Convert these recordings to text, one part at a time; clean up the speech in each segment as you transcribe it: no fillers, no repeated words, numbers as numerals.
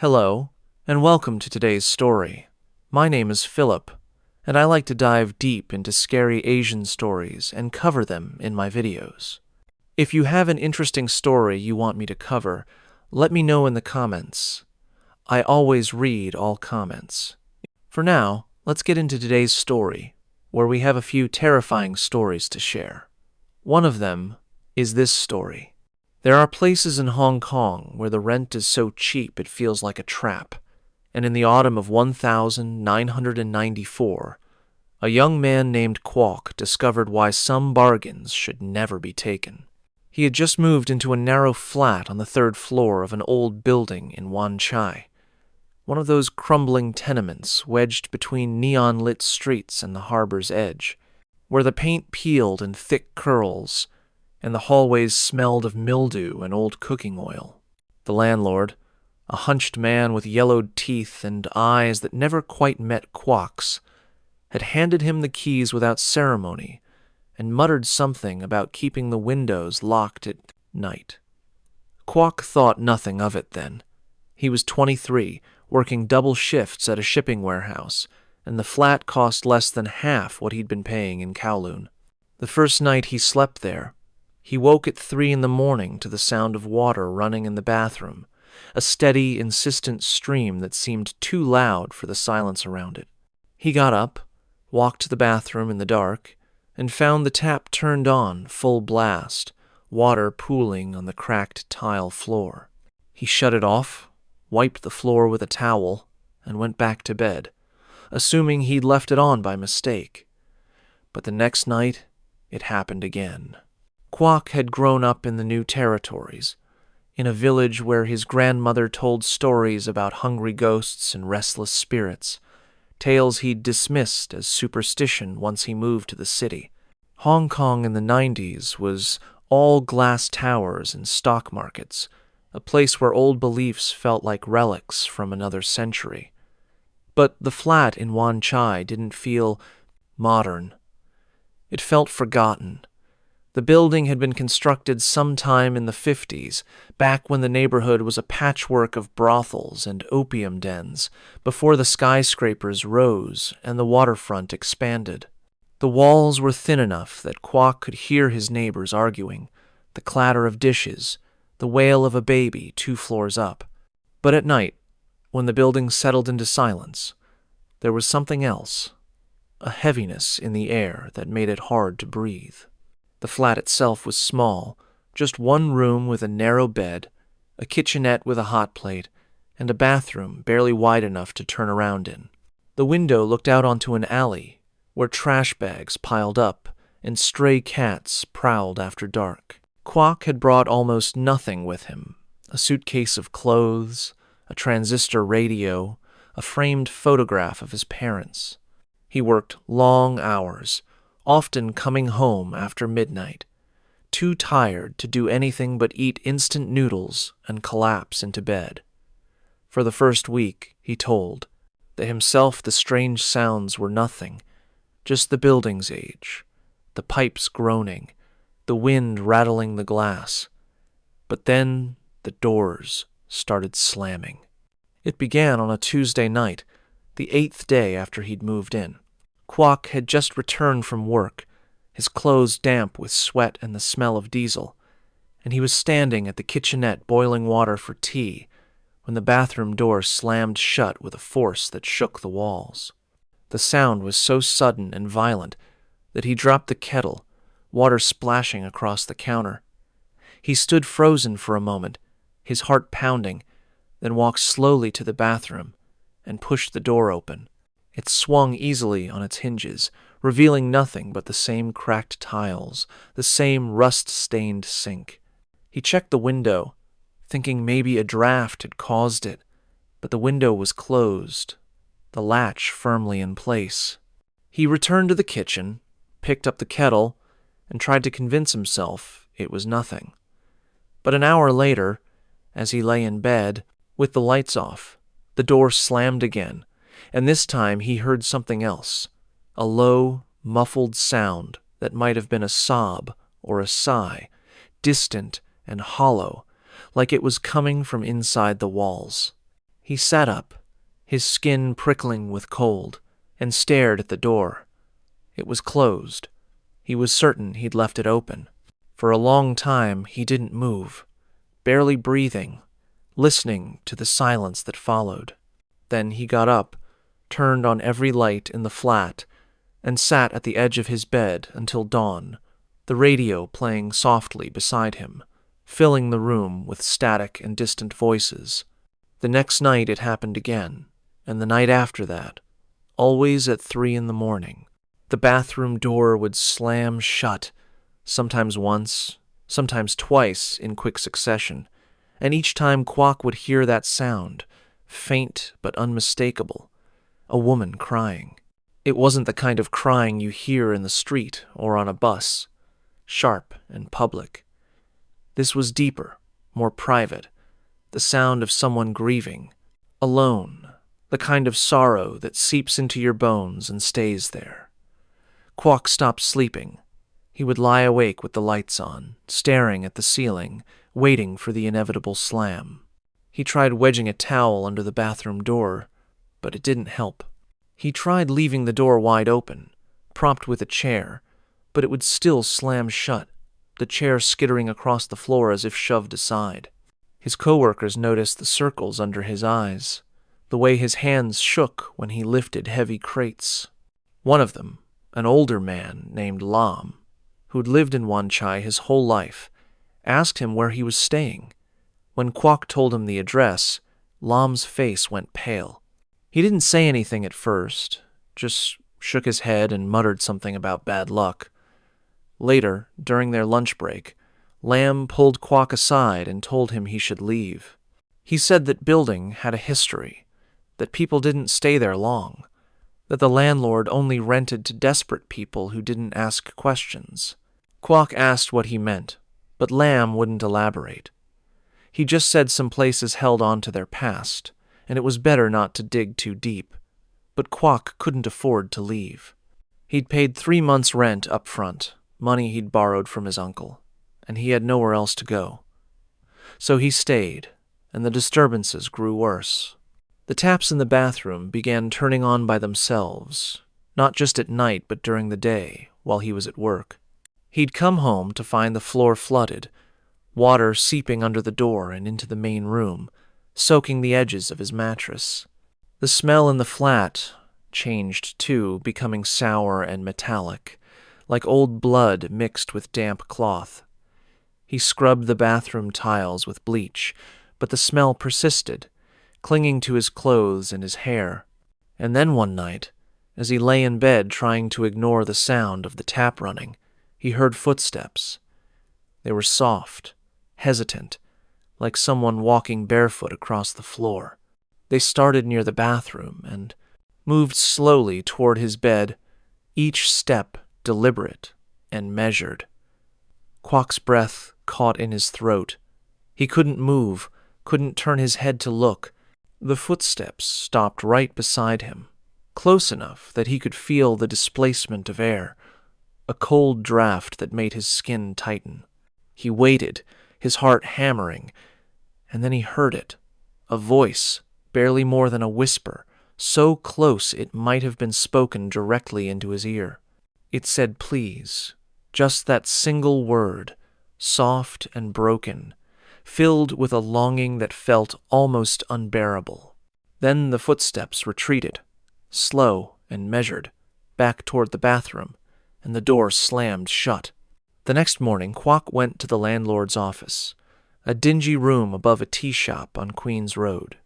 Hello, and welcome to today's story. My name is Philip, and I like to dive deep into scary Asian stories and cover them in my videos. If you have an interesting story you want me to cover, let me know in the comments. I always read all comments. For now, let's get into today's story, where we have a few terrifying stories to share. One of them is this story. There are places in Hong Kong where the rent is so cheap it feels like a trap, and in the autumn of 1994, a young man named Kwok discovered why some bargains should never be taken. He had just moved into a narrow flat on the third floor of an old building in Wan Chai, one of those crumbling tenements wedged between neon-lit streets and the harbor's edge, where the paint peeled in thick curls and the hallways smelled of mildew and old cooking oil. The landlord, a hunched man with yellowed teeth and eyes that never quite met Kwok's, had handed him the keys without ceremony and muttered something about keeping the windows locked at night. Kwok thought nothing of it then. He was 23, working double shifts at a shipping warehouse, and the flat cost less than half what he'd been paying in Kowloon. The first night he slept there, he woke at 3 a.m. to the sound of water running in the bathroom, a steady, insistent stream that seemed too loud for the silence around it. He got up, walked to the bathroom in the dark, and found the tap turned on full blast, water pooling on the cracked tile floor. He shut it off, wiped the floor with a towel, and went back to bed, assuming he'd left it on by mistake. But the next night, it happened again. Kwok had grown up in the new territories, in a village where his grandmother told stories about hungry ghosts and restless spirits, tales he'd dismissed as superstition once he moved to the city. Hong Kong in the 90s was all glass towers and stock markets, a place where old beliefs felt like relics from another century. But the flat in Wan Chai didn't feel modern. It felt forgotten. The building had been constructed sometime in the 50s, back when the neighborhood was a patchwork of brothels and opium dens, before the skyscrapers rose and the waterfront expanded. The walls were thin enough that Kwok could hear his neighbors arguing, the clatter of dishes, the wail of a baby 2 floors up. But at night, when the building settled into silence, there was something else, a heaviness in the air that made it hard to breathe. The flat itself was small, just one room with a narrow bed, a kitchenette with a hot plate, and a bathroom barely wide enough to turn around in. The window looked out onto an alley where trash bags piled up and stray cats prowled after dark. Kwok had brought almost nothing with him, a suitcase of clothes, a transistor radio, a framed photograph of his parents. He worked long hours, often coming home after midnight, too tired to do anything but eat instant noodles and collapse into bed. For the first week, he told, to himself the strange sounds were nothing, just the building's age, the pipes groaning, the wind rattling the glass. But then the doors started slamming. It began on a Tuesday night, the 8th day after he'd moved in. Kwok had just returned from work, his clothes damp with sweat and the smell of diesel, and he was standing at the kitchenette boiling water for tea when the bathroom door slammed shut with a force that shook the walls. The sound was so sudden and violent that he dropped the kettle, water splashing across the counter. He stood frozen for a moment, his heart pounding, then walked slowly to the bathroom and pushed the door open. It swung easily on its hinges, revealing nothing but the same cracked tiles, the same rust-stained sink. He checked the window, thinking maybe a draft had caused it, but the window was closed, the latch firmly in place. He returned to the kitchen, picked up the kettle, and tried to convince himself it was nothing. But an hour later, as he lay in bed, with the lights off, the door slammed again, and this time he heard something else, a low, muffled sound that might have been a sob or a sigh, distant and hollow, like it was coming from inside the walls. He sat up, his skin prickling with cold, and stared at the door. It was closed. He was certain he'd left it open. For a long time he didn't move, barely breathing, listening to the silence that followed. Then he got up, turned on every light in the flat, and sat at the edge of his bed until dawn, the radio playing softly beside him, filling the room with static and distant voices. The next night it happened again, and the night after that, always at 3 a.m. The bathroom door would slam shut, sometimes once, sometimes twice in quick succession, and each time Kwok would hear that sound, faint but unmistakable, a woman crying. It wasn't the kind of crying you hear in the street or on a bus, sharp and public. This was deeper, more private, the sound of someone grieving, alone, the kind of sorrow that seeps into your bones and stays there. Kwok stopped sleeping. He would lie awake with the lights on, staring at the ceiling, waiting for the inevitable slam. He tried wedging a towel under the bathroom door, but it didn't help. He tried leaving the door wide open, propped with a chair, but it would still slam shut, the chair skittering across the floor as if shoved aside. His coworkers noticed the circles under his eyes, the way his hands shook when he lifted heavy crates. One of them, an older man named Lam, who'd lived in Wan Chai his whole life, asked him where he was staying. When Kwok told him the address, Lam's face went pale. He didn't say anything at first, just shook his head and muttered something about bad luck. Later, during their lunch break, Lam pulled Kwok aside and told him he should leave. He said that building had a history, that people didn't stay there long, that the landlord only rented to desperate people who didn't ask questions. Kwok asked what he meant, but Lam wouldn't elaborate. He just said some places held on to their past, and it was better not to dig too deep. But Kwok couldn't afford to leave. He'd paid 3 months' rent up front, money he'd borrowed from his uncle, and he had nowhere else to go. So he stayed, and the disturbances grew worse. The taps in the bathroom began turning on by themselves, not just at night but during the day, while he was at work. He'd come home to find the floor flooded, water seeping under the door and into the main room, soaking the edges of his mattress. The smell in the flat changed too, becoming sour and metallic, like old blood mixed with damp cloth. He scrubbed the bathroom tiles with bleach, but the smell persisted, clinging to his clothes and his hair. And then one night, as he lay in bed trying to ignore the sound of the tap running, he heard footsteps. They were soft, hesitant, like someone walking barefoot across the floor. They started near the bathroom and moved slowly toward his bed, each step deliberate and measured. Kwok's breath caught in his throat. He couldn't move, couldn't turn his head to look. The footsteps stopped right beside him, close enough that he could feel the displacement of air, a cold draft that made his skin tighten. He waited, his heart hammering, and then he heard it, a voice, barely more than a whisper, so close it might have been spoken directly into his ear. It said please, just that single word, soft and broken, filled with a longing that felt almost unbearable. Then the footsteps retreated, slow and measured, back toward the bathroom, and the door slammed shut. The next morning, Kwok went to the landlord's office, a dingy room above a tea shop on Queen's Road.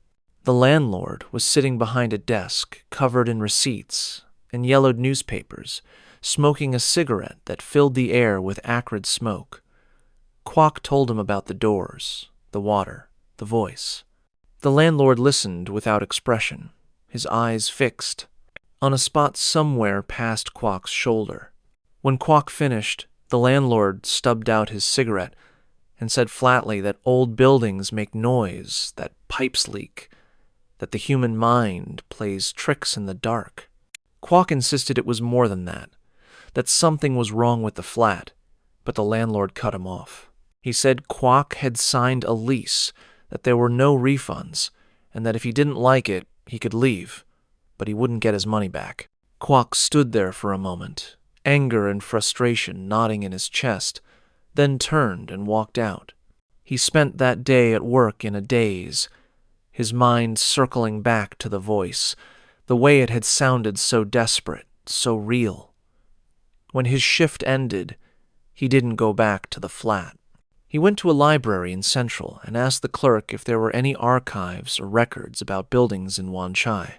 The landlord was sitting behind a desk covered in receipts and yellowed newspapers, smoking a cigarette that filled the air with acrid smoke. Kwok told him about the doors, the water, the voice. The landlord listened without expression, his eyes fixed, on a spot somewhere past Kwok's shoulder. When Kwok finished, the landlord stubbed out his cigarette and said flatly that old buildings make noise, that pipes leak, that the human mind plays tricks in the dark. Kwok insisted it was more than that something was wrong with the flat, but the landlord cut him off. He said Kwok had signed a lease, that there were no refunds, and that if he didn't like it, he could leave, but he wouldn't get his money back. Kwok stood there for a moment, anger and frustration knotting in his chest, then turned and walked out. He spent that day at work in a daze, his mind circling back to the voice, the way it had sounded so desperate, so real. When his shift ended, he didn't go back to the flat. He went to a library in Central and asked the clerk if there were any archives or records about buildings in Wan Chai.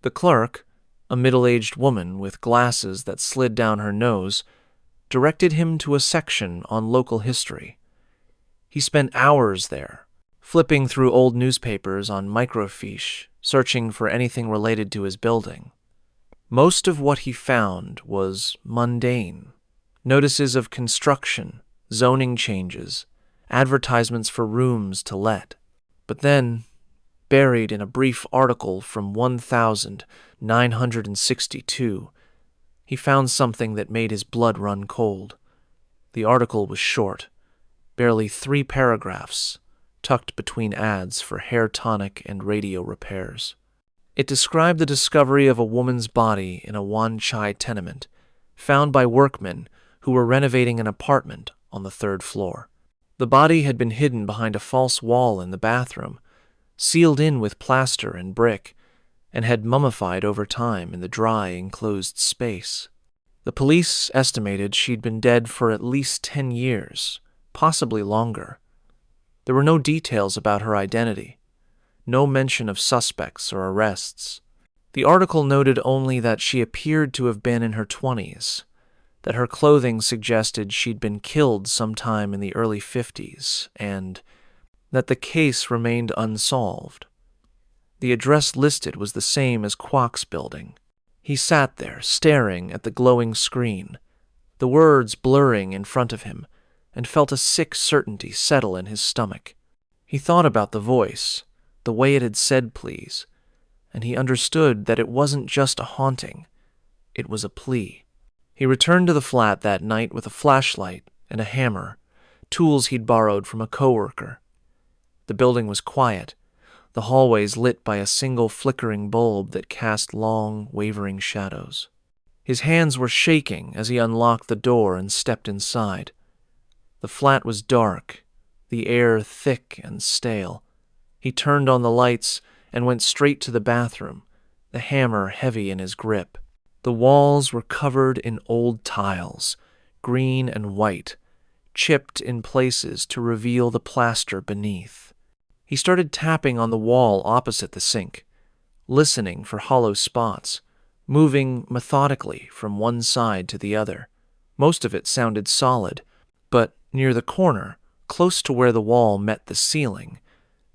The clerk, a middle-aged woman with glasses that slid down her nose, directed him to a section on local history. He spent hours there, flipping through old newspapers on microfiche, searching for anything related to his building. Most of what he found was mundane. Notices of construction, zoning changes, advertisements for rooms to let. But then, buried in a brief article from 1962, he found something that made his blood run cold. The article was short, barely 3 paragraphs, tucked between ads for hair tonic and radio repairs. It described the discovery of a woman's body in a Wan Chai tenement, found by workmen who were renovating an apartment on the 3rd floor. The body had been hidden behind a false wall in the bathroom, sealed in with plaster and brick, and had mummified over time in the dry, enclosed space. The police estimated she'd been dead for at least 10 years, possibly longer. There were no details about her identity, no mention of suspects or arrests. The article noted only that she appeared to have been in her 20s, that her clothing suggested she'd been killed sometime in the early 50s, and that the case remained unsolved. The address listed was the same as Kwok's building. He sat there, staring at the glowing screen, the words blurring in front of him, and felt a sick certainty settle in his stomach. He thought about the voice, the way it had said please, and he understood that it wasn't just a haunting, it was a plea. He returned to the flat that night with a flashlight and a hammer, tools he'd borrowed from a coworker. The building was quiet, the hallways lit by a single flickering bulb that cast long, wavering shadows. His hands were shaking as he unlocked the door and stepped inside. The flat was dark, the air thick and stale. He turned on the lights and went straight to the bathroom, the hammer heavy in his grip. The walls were covered in old tiles, green and white, chipped in places to reveal the plaster beneath. He started tapping on the wall opposite the sink, listening for hollow spots, moving methodically from one side to the other. Most of it sounded solid, but near the corner, close to where the wall met the ceiling,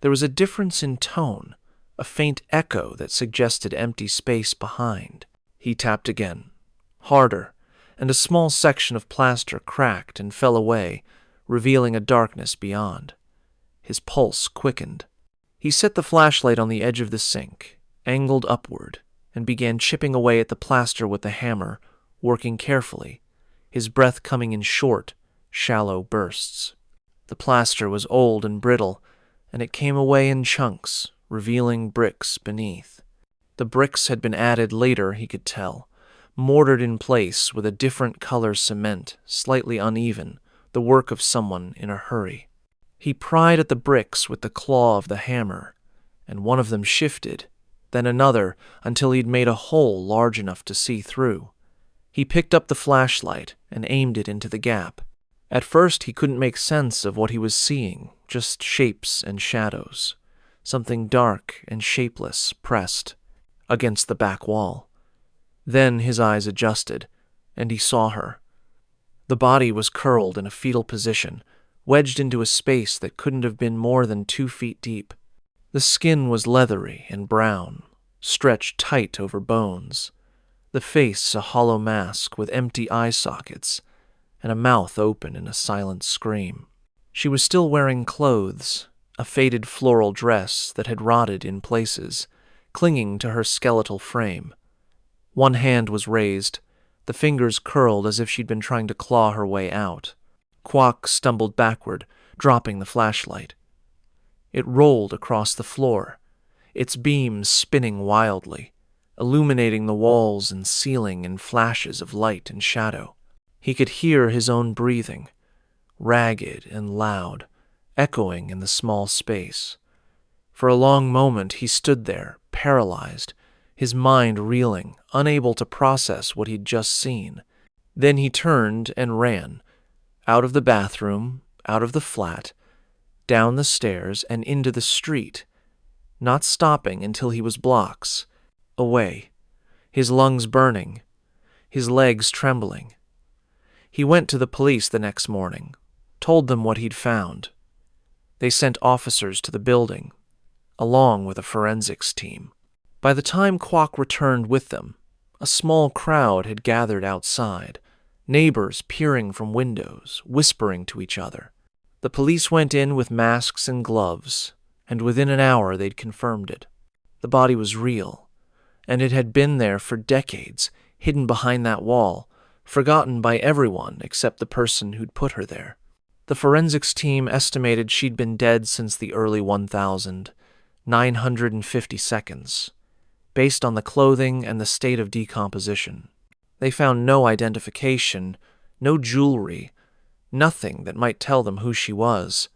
there was a difference in tone, a faint echo that suggested empty space behind. He tapped again, harder, and a small section of plaster cracked and fell away, revealing a darkness beyond. His pulse quickened. He set the flashlight on the edge of the sink, angled upward, and began chipping away at the plaster with the hammer, working carefully, his breath coming in short, shallow bursts. The plaster was old and brittle, and it came away in chunks, revealing bricks beneath. The bricks had been added later, he could tell, mortared in place with a different color cement, slightly uneven, the work of someone in a hurry. He pried at the bricks with the claw of the hammer, and one of them shifted, then another, until he'd made a hole large enough to see through. He picked up the flashlight and aimed it into the gap. At first he couldn't make sense of what he was seeing, just shapes and shadows. Something dark and shapeless pressed against the back wall. Then his eyes adjusted, and he saw her. The body was curled in a fetal position, wedged into a space that couldn't have been more than 2 feet deep. The skin was leathery and brown, stretched tight over bones. The face a hollow mask with empty eye sockets, and a mouth open in a silent scream. She was still wearing clothes, a faded floral dress that had rotted in places, clinging to her skeletal frame. One hand was raised, the fingers curled as if she'd been trying to claw her way out. Kwok stumbled backward, dropping the flashlight. It rolled across the floor, its beams spinning wildly, illuminating the walls and ceiling in flashes of light and shadow. He could hear his own breathing, ragged and loud, echoing in the small space. For a long moment he stood there, paralyzed, his mind reeling, unable to process what he'd just seen. Then he turned and ran, out of the bathroom, out of the flat, down the stairs and into the street, not stopping until he was blocks away, his lungs burning, his legs trembling. He went to the police the next morning, told them what he'd found. They sent officers to the building, along with a forensics team. By the time Kwok returned with them, a small crowd had gathered outside, neighbors peering from windows, whispering to each other. The police went in with masks and gloves, and within an hour they'd confirmed it. The body was real, and it had been there for decades, hidden behind that wall, forgotten by everyone except the person who'd put her there. The forensics team estimated she'd been dead since the early 1950 seconds, based on the clothing and the state of decomposition. They found no identification, no jewelry, nothing that might tell them who she was.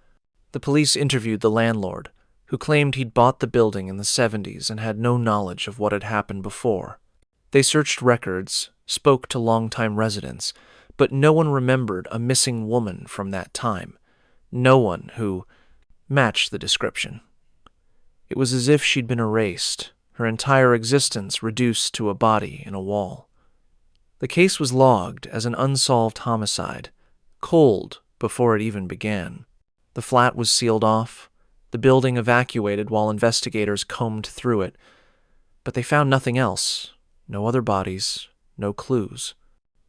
The police interviewed the landlord, who claimed he'd bought the building in the 70s and had no knowledge of what had happened before. They searched records, spoke to longtime residents, but no one remembered a missing woman from that time, no one who matched the description. It was as if she'd been erased, her entire existence reduced to a body in a wall. The case was logged as an unsolved homicide, cold before it even began. The flat was sealed off, the building evacuated while investigators combed through it, but they found nothing else, no other bodies, no clues.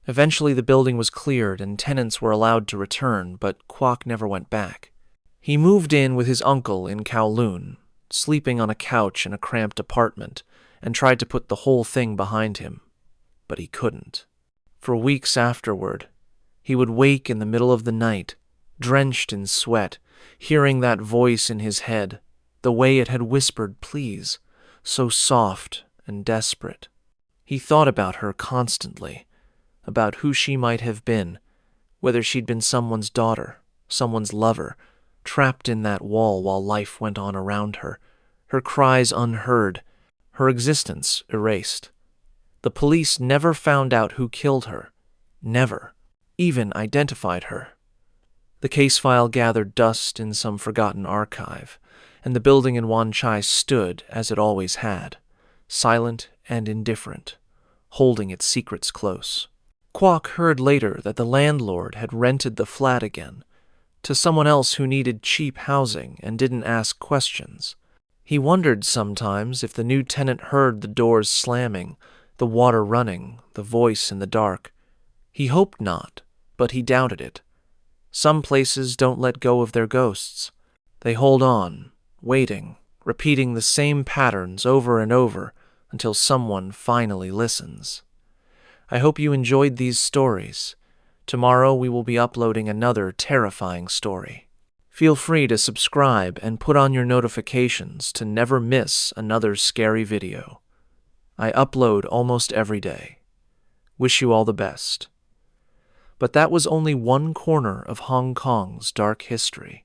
Eventually the building was cleared and tenants were allowed to return, but Kwok never went back. He moved in with his uncle in Kowloon, sleeping on a couch in a cramped apartment, and tried to put the whole thing behind him, but he couldn't. For weeks afterward, he would wake in the middle of the night, drenched in sweat, hearing that voice in his head, the way it had whispered please, so soft and desperate. He thought about her constantly, about who she might have been, whether she'd been someone's daughter, someone's lover, trapped in that wall while life went on around her, her cries unheard, her existence erased. The police never found out who killed her, never even identified her. The case file gathered dust in some forgotten archive, and the building in Wan Chai stood as it always had, silent and indifferent, holding its secrets close. Kwok heard later that the landlord had rented the flat again, to someone else who needed cheap housing and didn't ask questions. He wondered sometimes if the new tenant heard the doors slamming, the water running, the voice in the dark. He hoped not, but he doubted it. Some places don't let go of their ghosts. They hold on, waiting, repeating the same patterns over and over until someone finally listens. I hope you enjoyed these stories. Tomorrow we will be uploading another terrifying story. Feel free to subscribe and put on your notifications to never miss another scary video. I upload almost every day. Wish you all the best. But that was only one corner of Hong Kong's dark history.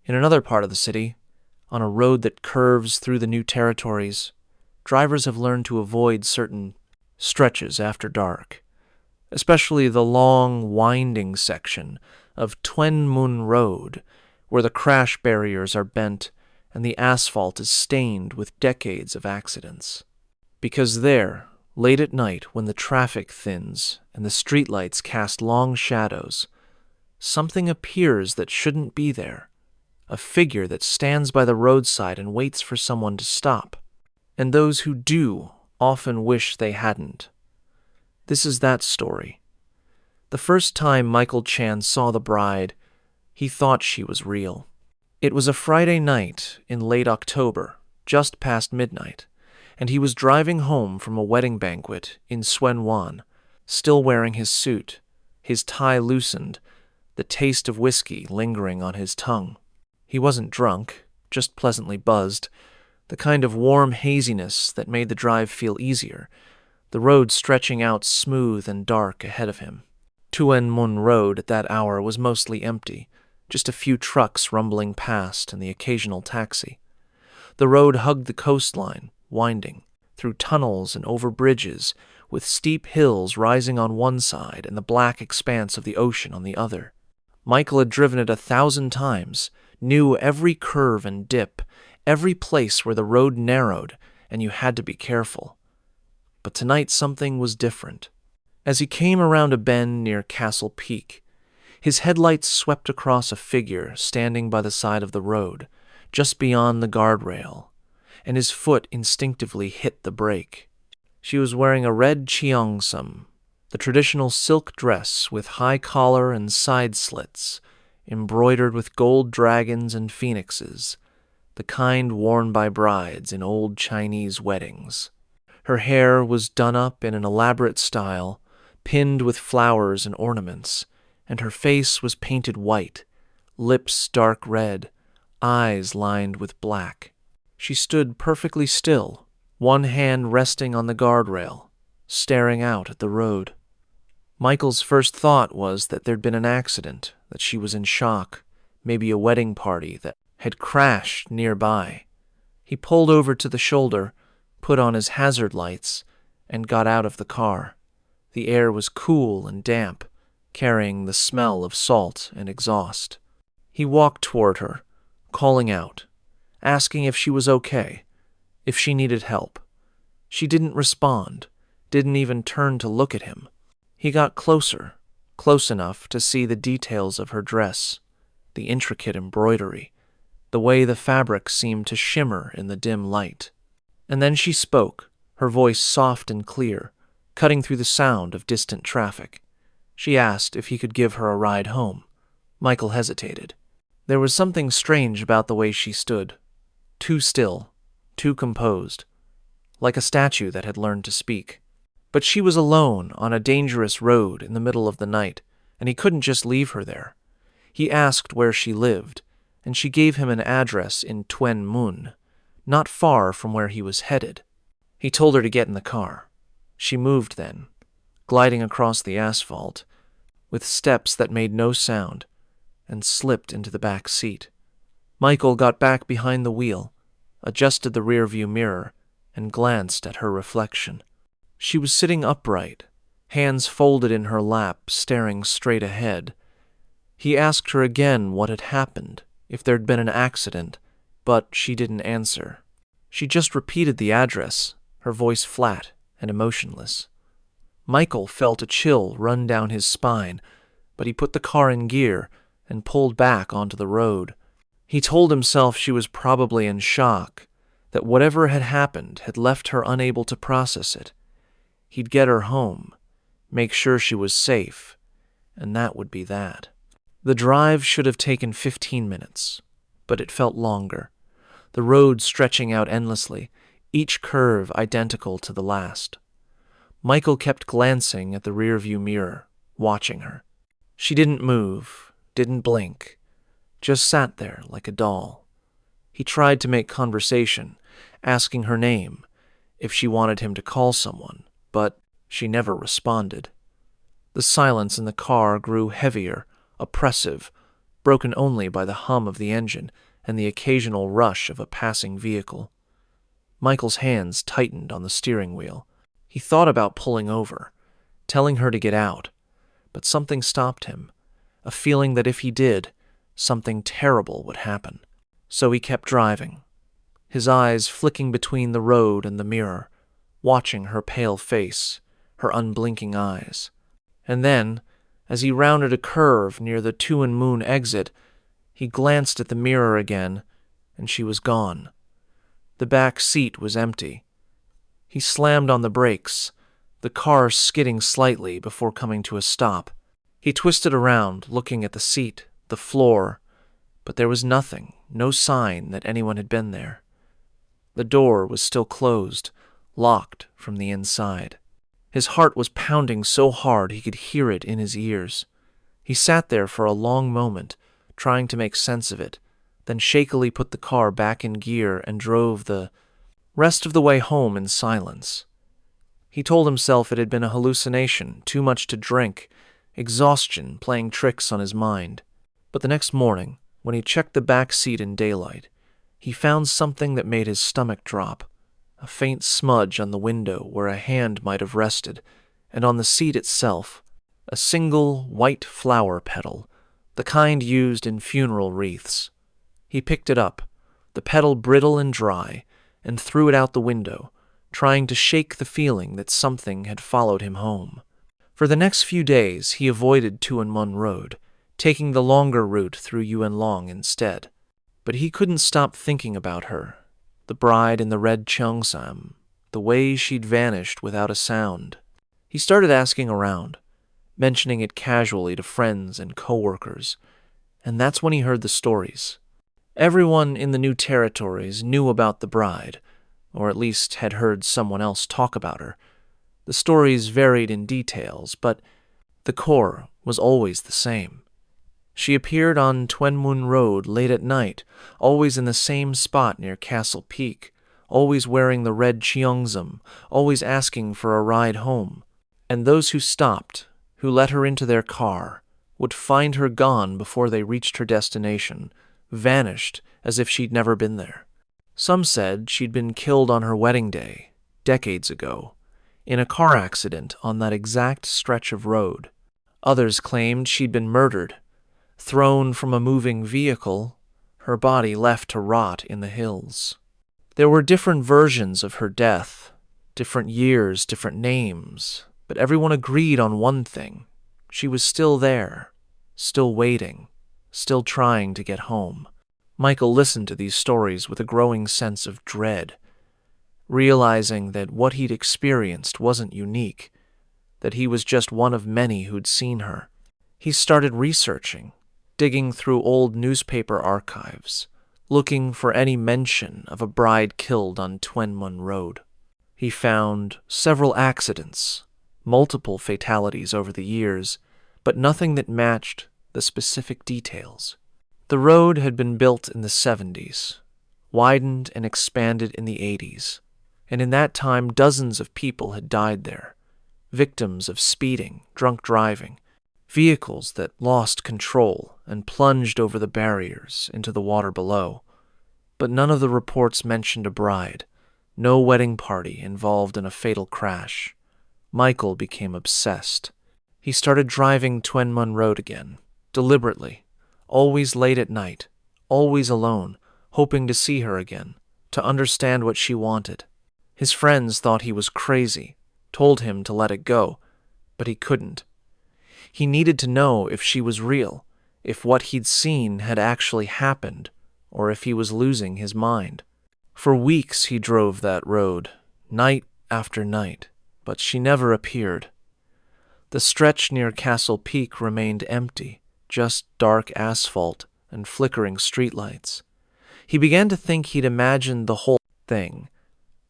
In another part of the city, on a road that curves through the new territories, drivers have learned to avoid certain stretches after dark, especially the long, winding section of Tuen Mun Road, where the crash barriers are bent and the asphalt is stained with decades of accidents. Because there, late at night when the traffic thins and the streetlights cast long shadows, something appears that shouldn't be there, a figure that stands by the roadside and waits for someone to stop. And those who do often wish they hadn't. This is that story. The first time Michael Chan saw the bride, he thought she was real. It was a Friday night in late October, just past midnight, and he was driving home from a wedding banquet in Tuen Mun, still wearing his suit, his tie loosened, the taste of whiskey lingering on his tongue. He wasn't drunk, just pleasantly buzzed, the kind of warm haziness that made the drive feel easier, the road stretching out smooth and dark ahead of him. Tuen Mun Road at that hour was mostly empty, just a few trucks rumbling past and the occasional taxi. The road hugged the coastline, winding, through tunnels and over bridges, with steep hills rising on one side and the black expanse of the ocean on the other. Michael had driven it 1,000 times, knew every curve and dip, every place where the road narrowed, and you had to be careful. But tonight something was different. As he came around a bend near Castle Peak, his headlights swept across a figure standing by the side of the road, just beyond the guardrail, and his foot instinctively hit the brake. She was wearing a red cheongsam, the traditional silk dress with high collar and side slits, embroidered with gold dragons and phoenixes, the kind worn by brides in old Chinese weddings. Her hair was done up in an elaborate style, pinned with flowers and ornaments, and her face was painted white, lips dark red, eyes lined with black. She stood perfectly still, one hand resting on the guardrail, staring out at the road. Michael's first thought was that there'd been an accident, that she was in shock, maybe a wedding party that had crashed nearby. He pulled over to the shoulder, put on his hazard lights, and got out of the car. The air was cool and damp, carrying the smell of salt and exhaust. He walked toward her, calling out, asking if she was okay, if she needed help. She didn't respond, didn't even turn to look at him. He got closer, close enough to see the details of her dress, the intricate embroidery, the way the fabric seemed to shimmer in the dim light. And then she spoke, her voice soft and clear, cutting through the sound of distant traffic. She asked if he could give her a ride home. Michael hesitated. There was something strange about the way she stood. Too still, too composed, like a statue that had learned to speak. But she was alone on a dangerous road in the middle of the night, and he couldn't just leave her there. He asked where she lived, and she gave him an address in Tuen Mun, not far from where he was headed. He told her to get in the car. She moved then, gliding across the asphalt, with steps that made no sound, and slipped into the back seat. Michael got back behind the wheel, adjusted the rearview mirror, and glanced at her reflection. She was sitting upright, hands folded in her lap, staring straight ahead. He asked her again what had happened, if there'd been an accident, but she didn't answer. She just repeated the address, her voice flat and emotionless. Michael felt a chill run down his spine, but he put the car in gear and pulled back onto the road. He told himself she was probably in shock, that whatever had happened had left her unable to process it. He'd get her home, make sure she was safe, and that would be that. The drive should have taken 15 minutes, but it felt longer, the road stretching out endlessly, each curve identical to the last. Michael kept glancing at the rearview mirror, watching her. She didn't move, didn't blink, just sat there like a doll. He tried to make conversation, asking her name, if she wanted him to call someone, but she never responded. The silence in the car grew heavier, oppressive, broken only by the hum of the engine and the occasional rush of a passing vehicle. Michael's hands tightened on the steering wheel. He thought about pulling over, telling her to get out, but something stopped him, a feeling that if he did, something terrible would happen. So he kept driving, his eyes flicking between the road and the mirror, watching her pale face, her unblinking eyes. And then, as he rounded a curve near the Tuen Moon exit, he glanced at the mirror again, and she was gone. The back seat was empty. He slammed on the brakes, the car skidding slightly before coming to a stop. He twisted around, looking at the seat, the floor, but there was nothing, no sign that anyone had been there. The door was still closed, locked from the inside. His heart was pounding so hard he could hear it in his ears. He sat there for a long moment, trying to make sense of it, then shakily put the car back in gear and drove the rest of the way home in silence. He told himself it had been a hallucination, too much to drink, exhaustion playing tricks on his mind. But the next morning, when he checked the back seat in daylight, he found something that made his stomach drop. A faint smudge on the window where a hand might have rested, and on the seat itself, a single white flower petal, the kind used in funeral wreaths. He picked it up, the petal brittle and dry, and threw it out the window, trying to shake the feeling that something had followed him home. For the next few days, he avoided Tuen Mun Road, taking the longer route through Yuen Long instead. But he couldn't stop thinking about her, the bride in the red cheongsam, the way she'd vanished without a sound. He started asking around, mentioning it casually to friends and coworkers, and that's when he heard the stories. Everyone in the new territories knew about the bride, or at least had heard someone else talk about her. The stories varied in details, but the core was always the same. She appeared on Tuen Mun Road late at night, always in the same spot near Castle Peak, always wearing the red cheongsam, always asking for a ride home. And those who stopped, who let her into their car, would find her gone before they reached her destination, vanished as if she'd never been there. Some said she'd been killed on her wedding day, decades ago, in a car accident on that exact stretch of road. Others claimed she'd been murdered, thrown from a moving vehicle, her body left to rot in the hills. There were different versions of her death, different years, different names, but everyone agreed on one thing. She was still there, still waiting, still trying to get home. Michael listened to these stories with a growing sense of dread, realizing that what he'd experienced wasn't unique, that he was just one of many who'd seen her. He started researching, digging through old newspaper archives, looking for any mention of a bride killed on Tuen Mun Road. He found several accidents, multiple fatalities over the years, but nothing that matched the specific details. The road had been built in the 70s, widened and expanded in the 80s, and in that time dozens of people had died there, victims of speeding, drunk driving, vehicles that lost control and plunged over the barriers into the water below. But none of the reports mentioned a bride, no wedding party involved in a fatal crash. Michael became obsessed. He started driving Tuen Mun Road again, deliberately, always late at night, always alone, hoping to see her again, to understand what she wanted. His friends thought he was crazy, told him to let it go, but he couldn't. He needed to know if she was real, if what he'd seen had actually happened, or if he was losing his mind. For weeks he drove that road, night after night, but she never appeared. The stretch near Castle Peak remained empty, just dark asphalt and flickering streetlights. He began to think he'd imagined the whole thing,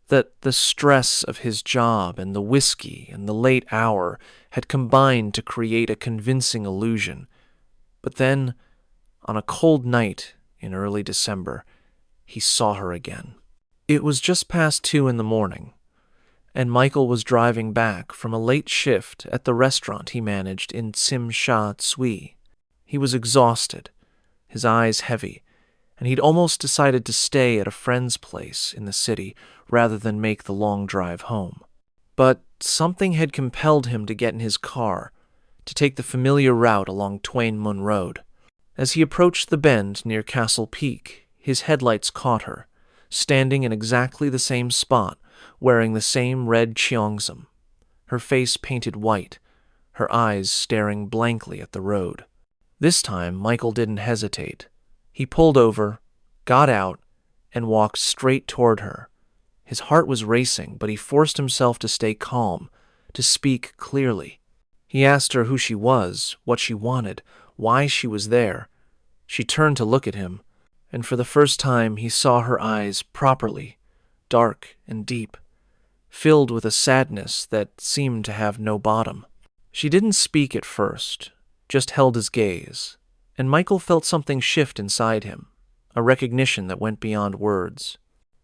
that the stress of his job and the whiskey and the late hour had combined to create a convincing illusion. But then, on a cold night in early December, he saw her again. It was just past 2 a.m, and Michael was driving back from a late shift at the restaurant he managed in Tsim Sha Tsui. He was exhausted, his eyes heavy, and he'd almost decided to stay at a friend's place in the city rather than make the long drive home. But something had compelled him to get in his car, to take the familiar route along Tuen Mun Road. As he approached the bend near Castle Peak, his headlights caught her, standing in exactly the same spot, wearing the same red cheongsam, her face painted white, her eyes staring blankly at the road. This time, Michael didn't hesitate. He pulled over, got out, and walked straight toward her. His heart was racing, but he forced himself to stay calm, to speak clearly. He asked her who she was, what she wanted, why she was there. She turned to look at him, and for the first time he saw her eyes properly, dark and deep, filled with a sadness that seemed to have no bottom. She didn't speak at first, just held his gaze, and Michael felt something shift inside him, a recognition that went beyond words.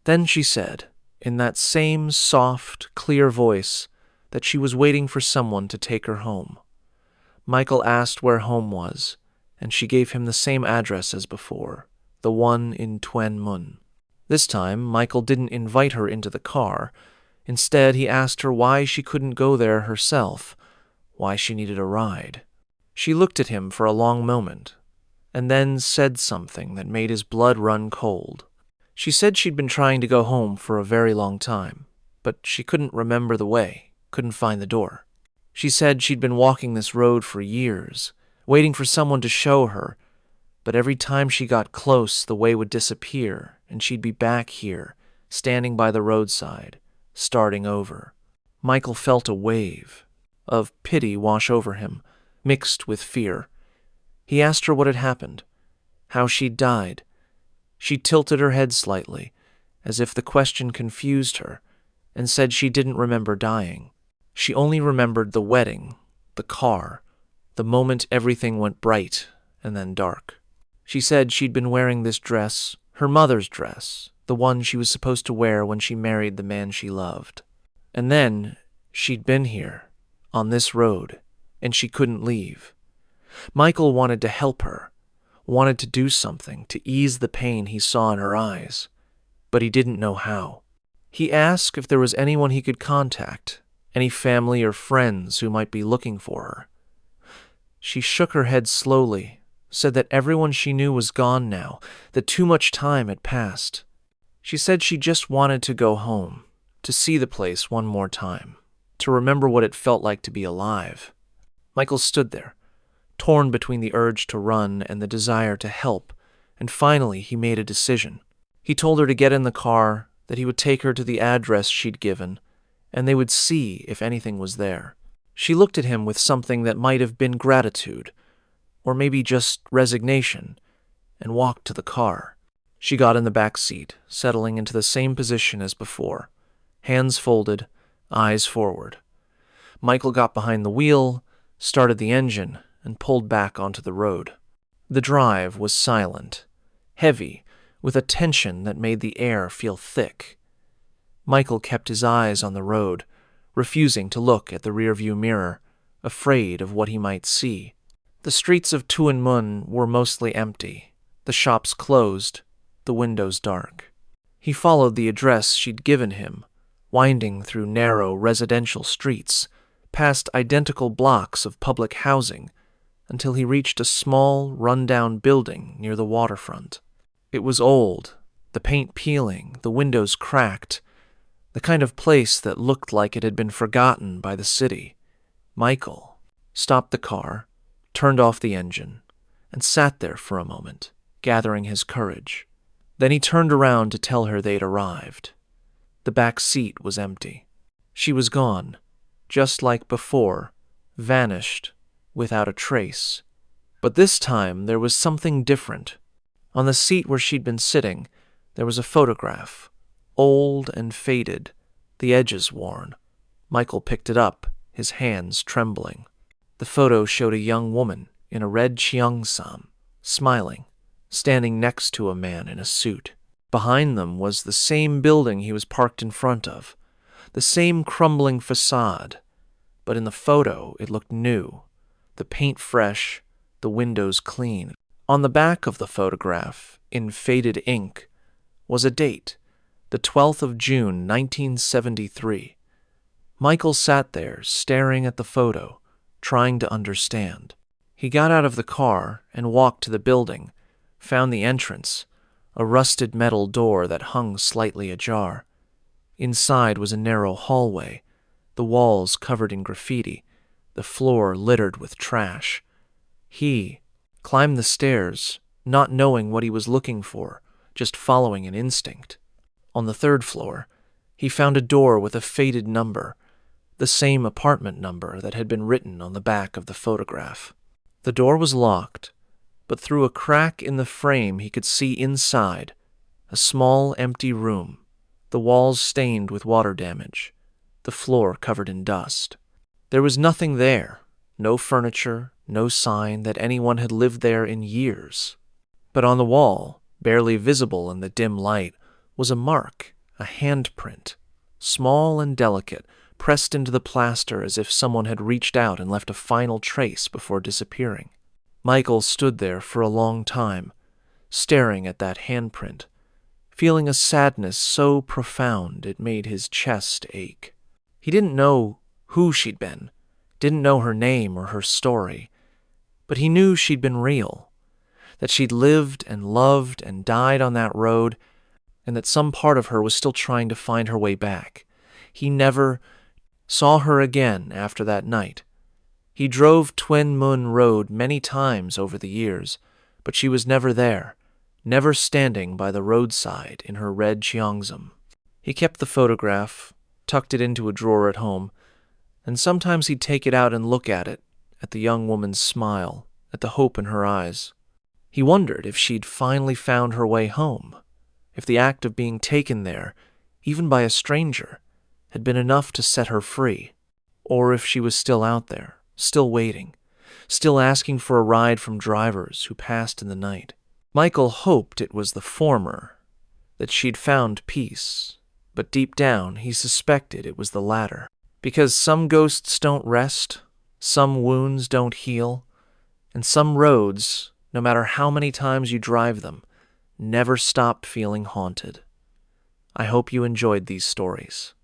Then she said, in that same soft, clear voice, that she was waiting for someone to take her home. Michael asked where home was, and she gave him the same address as before, the one in Tuen Mun. This time, Michael didn't invite her into the car. Instead, he asked her why she couldn't go there herself, why she needed a ride. She looked at him for a long moment, and then said something that made his blood run cold. She said she'd been trying to go home for a very long time, but she couldn't remember the way, couldn't find the door. She said she'd been walking this road for years, waiting for someone to show her, but every time she got close, the way would disappear, and she'd be back here, standing by the roadside, starting over. Michael felt a wave of pity wash over him, mixed with fear. He asked her what had happened, how she'd died. She tilted her head slightly, as if the question confused her, and said she didn't remember dying. She only remembered the wedding, the car, the moment everything went bright and then dark. She said she'd been wearing this dress, her mother's dress, the one she was supposed to wear when she married the man she loved. And then she'd been here, on this road, and she couldn't leave. Michael wanted to help her, wanted to do something to ease the pain he saw in her eyes, but he didn't know how. He asked if there was anyone he could contact, any family or friends who might be looking for her. She shook her head slowly, said that everyone she knew was gone now, that too much time had passed. She said she just wanted to go home, to see the place one more time, to remember what it felt like to be alive. Michael stood there, torn between the urge to run and the desire to help, and finally he made a decision. He told her to get in the car, that he would take her to the address she'd given, and they would see if anything was there. She looked at him with something that might have been gratitude, or maybe just resignation, and walked to the car. She got in the back seat, settling into the same position as before, hands folded, eyes forward. Michael got behind the wheel, started the engine, and pulled back onto the road. The drive was silent, heavy, with a tension that made the air feel thick. Michael kept his eyes on the road, refusing to look at the rearview mirror, afraid of what he might see. The streets of Tuen Mun were mostly empty, the shops closed, the windows dark. He followed the address she'd given him, winding through narrow residential streets, past identical blocks of public housing, until he reached a small, run-down building near the waterfront. It was old, the paint peeling, the windows cracked, the kind of place that looked like it had been forgotten by the city. Michael stopped the car, turned off the engine, and sat there for a moment, gathering his courage. Then he turned around to tell her they'd arrived. The back seat was empty. She was gone, just like before, vanished, without a trace. But this time there was something different. On the seat where she'd been sitting, there was a photograph, old and faded, the edges worn. Michael picked it up, his hands trembling. The photo showed a young woman in a red cheongsam, smiling, standing next to a man in a suit. Behind them was the same building he was parked in front of, the same crumbling facade, but in the photo it looked new, the paint fresh, the windows clean. On the back of the photograph, in faded ink, was a date, the 12th of June, 1973. Michael sat there, staring at the photo, trying to understand. He got out of the car and walked to the building, found the entrance, a rusted metal door that hung slightly ajar. Inside was a narrow hallway, the walls covered in graffiti, the floor littered with trash. He climbed the stairs, not knowing what he was looking for, just following an instinct. On the third floor, he found a door with a faded number, the same apartment number that had been written on the back of the photograph. The door was locked, but through a crack in the frame he could see inside, a small empty room, the walls stained with water damage, the floor covered in dust. There was nothing there, no furniture, no sign that anyone had lived there in years. But on the wall, Barely visible in the dim light was a mark, a handprint, small and delicate, pressed into the plaster as if someone had reached out and left a final trace before disappearing. Michael stood there for a long time, staring at that handprint, feeling a sadness so profound it made his chest ache. He didn't know who she'd been, didn't know her name or her story, but he knew she'd been real, that she'd lived and loved and died on that road, and that some part of her was still trying to find her way back. He never saw her again after that night. He drove Tuen Mun Road many times over the years, but she was never there, never standing by the roadside in her red cheongsam. He kept the photograph, tucked it into a drawer at home, and sometimes he'd take it out and look at it, at the young woman's smile, at the hope in her eyes. He wondered if she'd finally found her way home, if the act of being taken there, even by a stranger, had been enough to set her free, or if she was still out there, still waiting, still asking for a ride from drivers who passed in the night. Michael hoped it was the former, that she'd found peace, but deep down he suspected it was the latter, because some ghosts don't rest, some wounds don't heal, and some roads, no matter how many times you drive them, never stop feeling haunted. I hope you enjoyed these stories.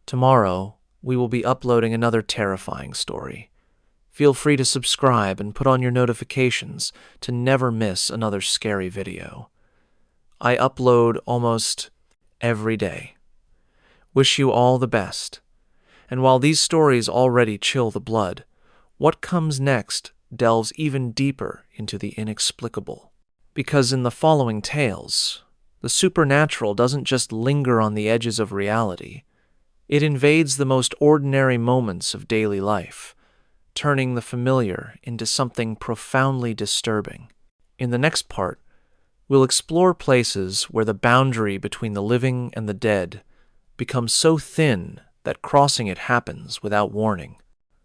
Tomorrow, we will be uploading another terrifying story. Feel free to subscribe and put on your notifications to never miss another scary video. I upload almost every day. Wish you all the best. And while these stories already chill the blood, what comes next delves even deeper into the inexplicable. Because in the following tales, the supernatural doesn't just linger on the edges of reality. It invades the most ordinary moments of daily life, turning the familiar into something profoundly disturbing. In the next part, we'll explore places where the boundary between the living and the dead becomes so thin that crossing it happens without warning,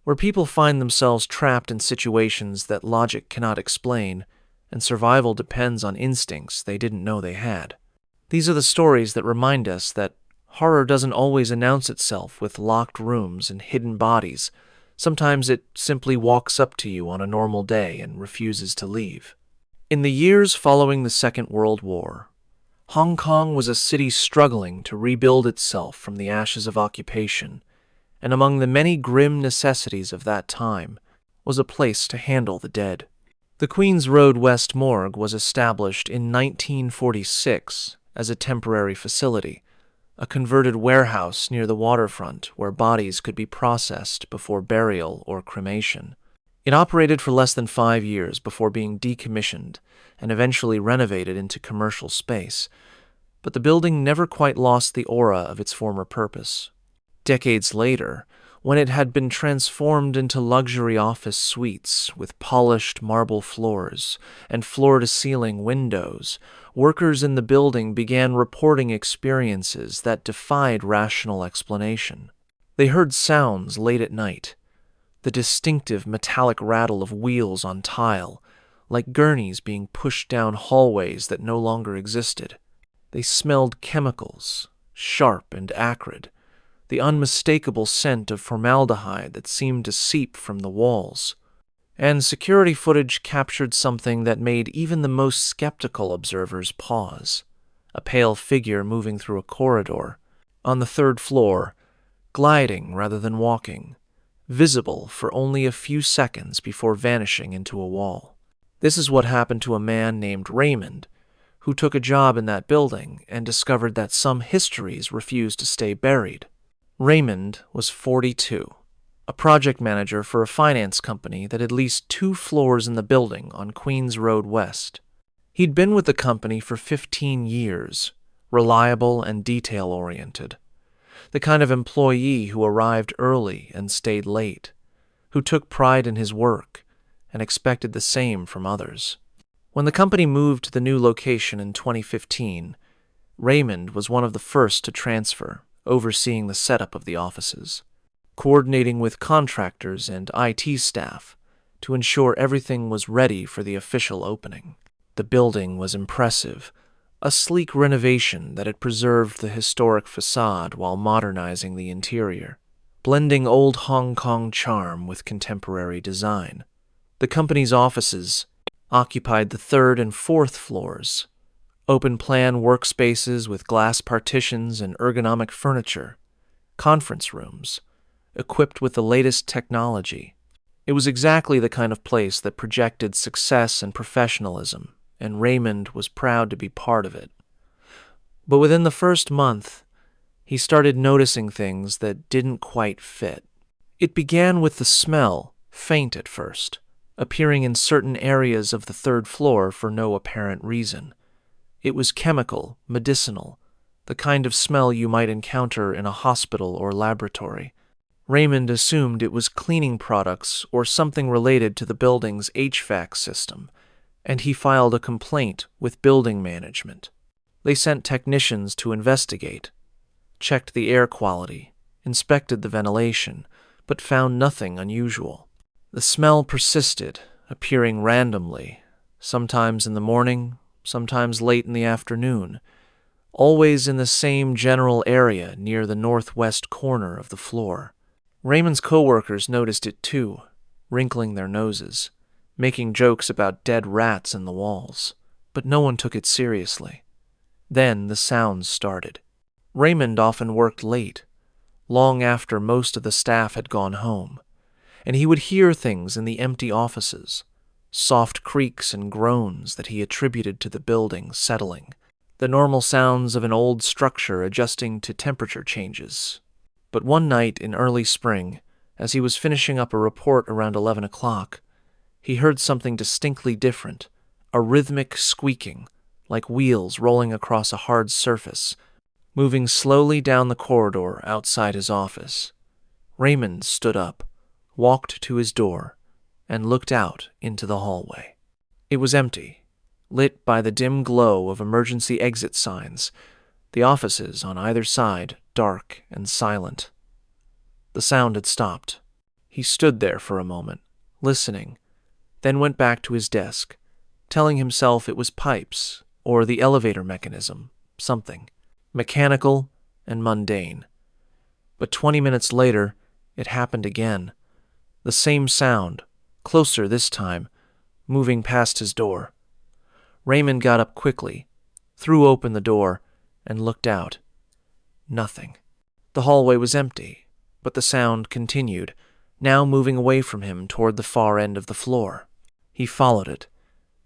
where people find themselves trapped in situations that logic cannot explain, and survival depends on instincts they didn't know they had. These are the stories that remind us that horror doesn't always announce itself with locked rooms and hidden bodies. Sometimes it simply walks up to you on a normal day and refuses to leave. In the years following the Second World War, Hong Kong was a city struggling to rebuild itself from the ashes of occupation, and among the many grim necessities of that time was a place to handle the dead. The Queen's Road West Morgue was established in 1946 as a temporary facility, a converted warehouse near the waterfront where bodies could be processed before burial or cremation. It operated for less than 5 years before being decommissioned and eventually renovated into commercial space, but the building never quite lost the aura of its former purpose. Decades later, when it had been transformed into luxury office suites with polished marble floors and floor-to-ceiling windows, workers in the building began reporting experiences that defied rational explanation. They heard sounds late at night, the distinctive metallic rattle of wheels on tile, like gurneys being pushed down hallways that no longer existed. They smelled chemicals, sharp and acrid, the unmistakable scent of formaldehyde that seemed to seep from the walls. And security footage captured something that made even the most skeptical observers pause. A pale figure moving through a corridor, on the 3rd floor, gliding rather than walking, visible for only a few seconds before vanishing into a wall. This is what happened to a man named Raymond, who took a job in that building and discovered that some histories refused to stay buried. Raymond was 42, a project manager for a finance company that had leased 2 floors in the building on Queens Road West. He'd been with the company for 15 years, reliable and detail-oriented, the kind of employee who arrived early and stayed late, who took pride in his work and expected the same from others. When the company moved to the new location in 2015, Raymond was one of the first to transfer, overseeing the setup of the offices, coordinating with contractors and IT staff to ensure everything was ready for the official opening. The building was impressive, a sleek renovation that had preserved the historic facade while modernizing the interior, blending old Hong Kong charm with contemporary design. The company's offices occupied the third and fourth floors, open-plan workspaces with glass partitions and ergonomic furniture, conference rooms, equipped with the latest technology. It was exactly the kind of place that projected success and professionalism, and Raymond was proud to be part of it. But within the first month, he started noticing things that didn't quite fit. It began with the smell, faint at first, appearing in certain areas of the third floor for no apparent reason. It was chemical, medicinal, the kind of smell you might encounter in a hospital or laboratory. Raymond assumed it was cleaning products or something related to the building's HVAC system, and he filed a complaint with building management. They sent technicians to investigate, checked the air quality, inspected the ventilation, but found nothing unusual. The smell persisted, appearing randomly, sometimes in the morning, sometimes late in the afternoon, always in the same general area near the northwest corner of the floor. Raymond's coworkers noticed it too, wrinkling their noses, making jokes about dead rats in the walls, but no one took it seriously. Then the sounds started. Raymond often worked late, long after most of the staff had gone home, and he would hear things in the empty offices, soft creaks and groans that he attributed to the building settling, the normal sounds of an old structure adjusting to temperature changes. But one night in early spring, as he was finishing up a report around 11 o'clock, he heard something distinctly different, a rhythmic squeaking, like wheels rolling across a hard surface, moving slowly down the corridor outside his office. Raymond stood up, walked to his door, and looked out into the hallway. It was empty, lit by the dim glow of emergency exit signs, the offices on either side dark and silent. The sound had stopped. He stood there for a moment, listening, then went back to his desk, telling himself it was pipes or the elevator mechanism, something mechanical and mundane. But 20 minutes later, it happened again. The same sound, closer this time, moving past his door. Raymond got up quickly, threw open the door, and looked out. Nothing. The hallway was empty, but the sound continued, now moving away from him toward the far end of the floor. He followed it,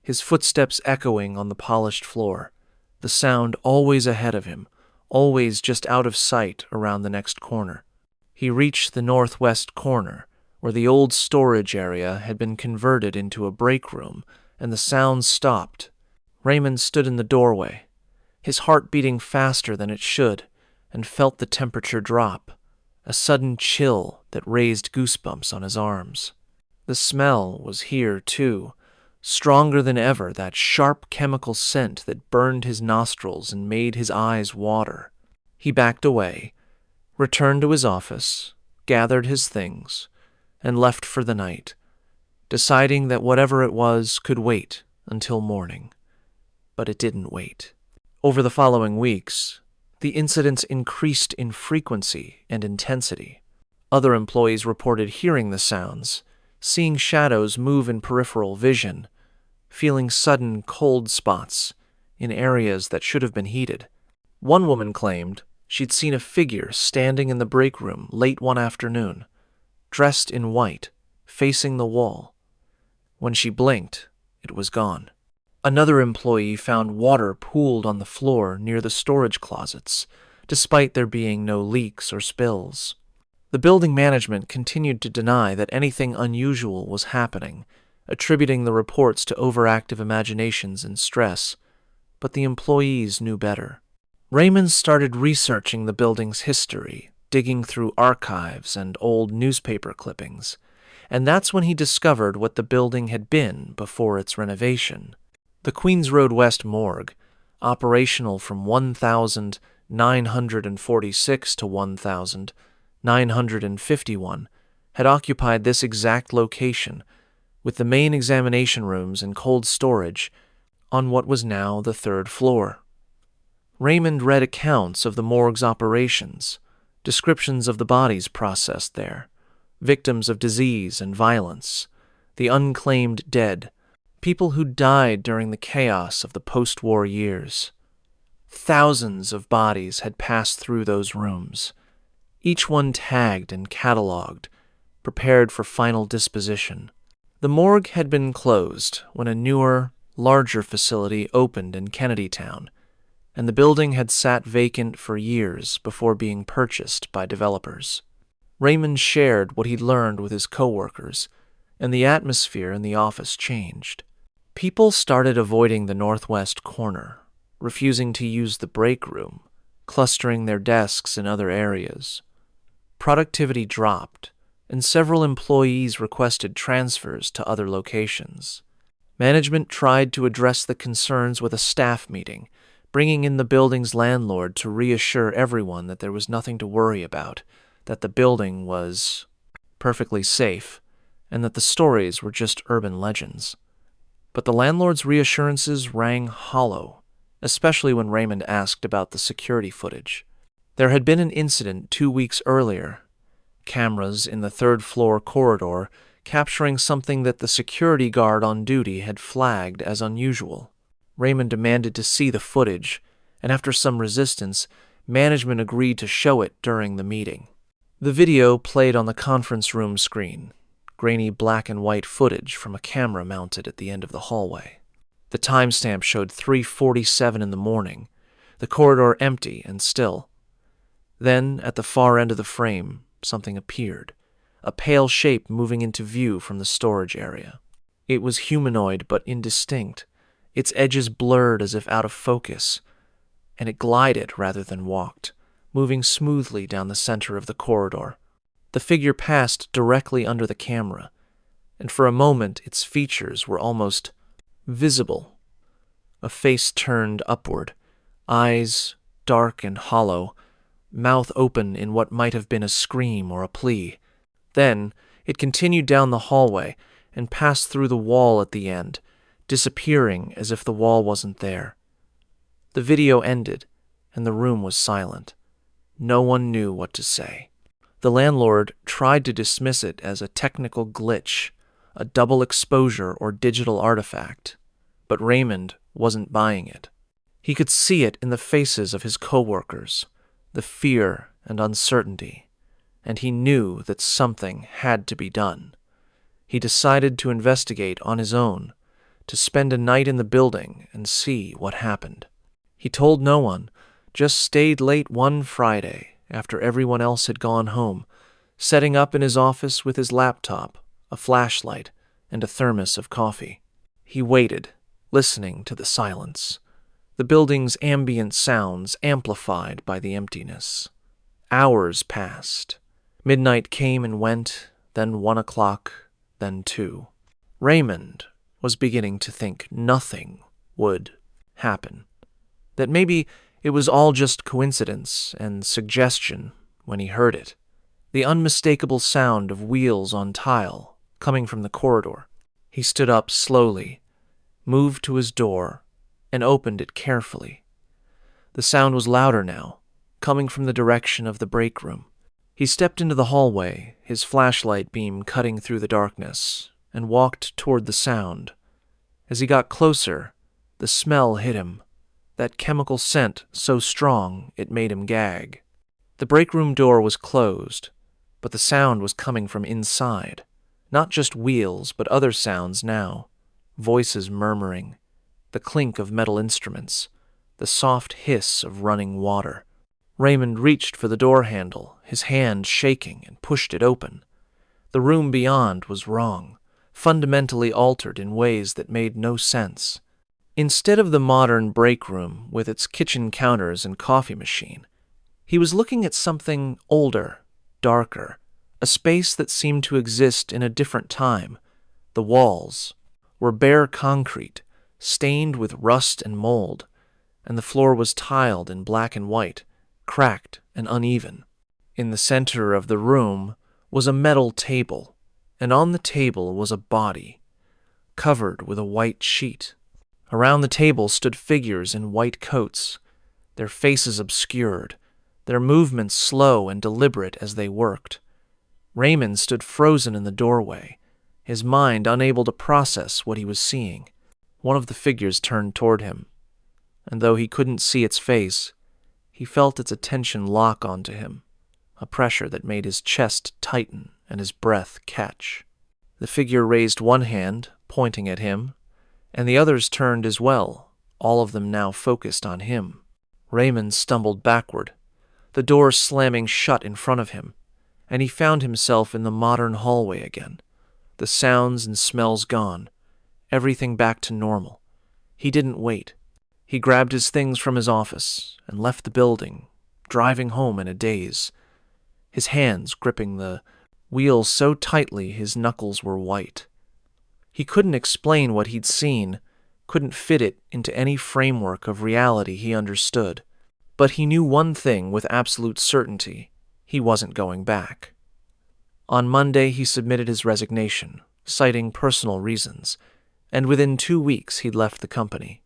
his footsteps echoing on the polished floor, the sound always ahead of him, always just out of sight around the next corner. He reached the northwest corner, where the old storage area had been converted into a break room, and the sound stopped. Raymond stood in the doorway, his heart beating faster than it should, and felt the temperature drop, a sudden chill that raised goosebumps on his arms. The smell was here, too, stronger than ever, that sharp chemical scent that burned his nostrils and made his eyes water. He backed away, returned to his office, gathered his things, and left for the night, deciding that whatever it was could wait until morning. But it didn't wait. Over the following weeks, the incidents increased in frequency and intensity. Other employees reported hearing the sounds, seeing shadows move in peripheral vision, feeling sudden cold spots in areas that should have been heated. One woman claimed she'd seen a figure standing in the break room late one afternoon, dressed in white, facing the wall. When she blinked, it was gone. Another employee found water pooled on the floor near the storage closets, despite there being no leaks or spills. The building management continued to deny that anything unusual was happening, attributing the reports to overactive imaginations and stress, but the employees knew better. Raymond started researching the building's history, digging through archives and old newspaper clippings, and that's when he discovered what the building had been before its renovation. The Queens Road West morgue, operational from 1946 to 1951, had occupied this exact location, with the main examination rooms and cold storage on what was now the third floor. Raymond read accounts of the morgue's operations, descriptions of the bodies processed there, victims of disease and violence, the unclaimed dead, people who died during the chaos of the post-war years. Thousands of bodies had passed through those rooms, each one tagged and catalogued, prepared for final disposition. The morgue had been closed when a newer, larger facility opened in Kennedytown, and the building had sat vacant for years before being purchased by developers. Raymond shared what he'd learned with his coworkers, and the atmosphere in the office changed. People started avoiding the northwest corner, refusing to use the break room, clustering their desks in other areas. Productivity dropped, and several employees requested transfers to other locations. Management tried to address the concerns with a staff meeting, bringing in the building's landlord to reassure everyone that there was nothing to worry about, that the building was perfectly safe, and that the stories were just urban legends. But the landlord's reassurances rang hollow, especially when Raymond asked about the security footage. There had been an incident 2 weeks earlier, cameras in the third-floor corridor capturing something that the security guard on duty had flagged as unusual. Raymond demanded to see the footage, and after some resistance, management agreed to show it during the meeting. The video played on the conference room screen, grainy black and white footage from a camera mounted at the end of the hallway. The timestamp showed 3:47 in the morning, the corridor empty and still. Then, at the far end of the frame, something appeared, a pale shape moving into view from the storage area. It was humanoid but indistinct, its edges blurred as if out of focus, and it glided rather than walked, moving smoothly down the center of the corridor. The figure passed directly under the camera, and for a moment its features were almost visible. A face turned upward, eyes dark and hollow, mouth open in what might have been a scream or a plea. Then it continued down the hallway and passed through the wall at the end, disappearing as if the wall wasn't there. The video ended, and the room was silent. No one knew what to say. The landlord tried to dismiss it as a technical glitch, a double exposure or digital artifact, but Raymond wasn't buying it. He could see it in the faces of his coworkers, the fear and uncertainty, and he knew that something had to be done. He decided to investigate on his own, to spend a night in the building and see what happened. He told no one, just stayed late one Friday after everyone else had gone home, setting up in his office with his laptop, a flashlight, and a thermos of coffee. He waited, listening to the silence, the building's ambient sounds amplified by the emptiness. Hours passed. Midnight came and went, then 1 o'clock, then 2. Raymond was beginning to think nothing would happen, that maybe it was all just coincidence and suggestion when he heard it, the unmistakable sound of wheels on tile coming from the corridor. He stood up slowly, moved to his door, and opened it carefully. The sound was louder now, coming from the direction of the break room. He stepped into the hallway, his flashlight beam cutting through the darkness, and walked toward the sound. As he got closer, the smell hit him, that chemical scent so strong it made him gag. The break room door was closed, but the sound was coming from inside. Not just wheels, but other sounds now. Voices murmuring, the clink of metal instruments, the soft hiss of running water. Raymond reached for the door handle, his hand shaking, and pushed it open. The room beyond was wrong, fundamentally altered in ways that made no sense. Instead of the modern break room with its kitchen counters and coffee machine, he was looking at something older, darker, a space that seemed to exist in a different time. The walls were bare concrete, stained with rust and mold, and the floor was tiled in black and white, cracked and uneven. In the center of the room was a metal table, and on the table was a body, covered with a white sheet. Around the table stood figures in white coats, their faces obscured, their movements slow and deliberate as they worked. Raymond stood frozen in the doorway, his mind unable to process what he was seeing. One of the figures turned toward him, and though he couldn't see its face, he felt its attention lock onto him, a pressure that made his chest tighten and his breath catch. The figure raised one hand, pointing at him, and the others turned as well, all of them now focused on him. Raymond stumbled backward, the door slamming shut in front of him, and he found himself in the modern hallway again, the sounds and smells gone, everything back to normal. He didn't wait. He grabbed his things from his office and left the building, driving home in a daze, his hands gripping the wheel so tightly his knuckles were white. He couldn't explain what he'd seen, couldn't fit it into any framework of reality he understood, but he knew one thing with absolute certainty: he wasn't going back. On Monday, he submitted his resignation, citing personal reasons, and within 2 weeks he'd left the company.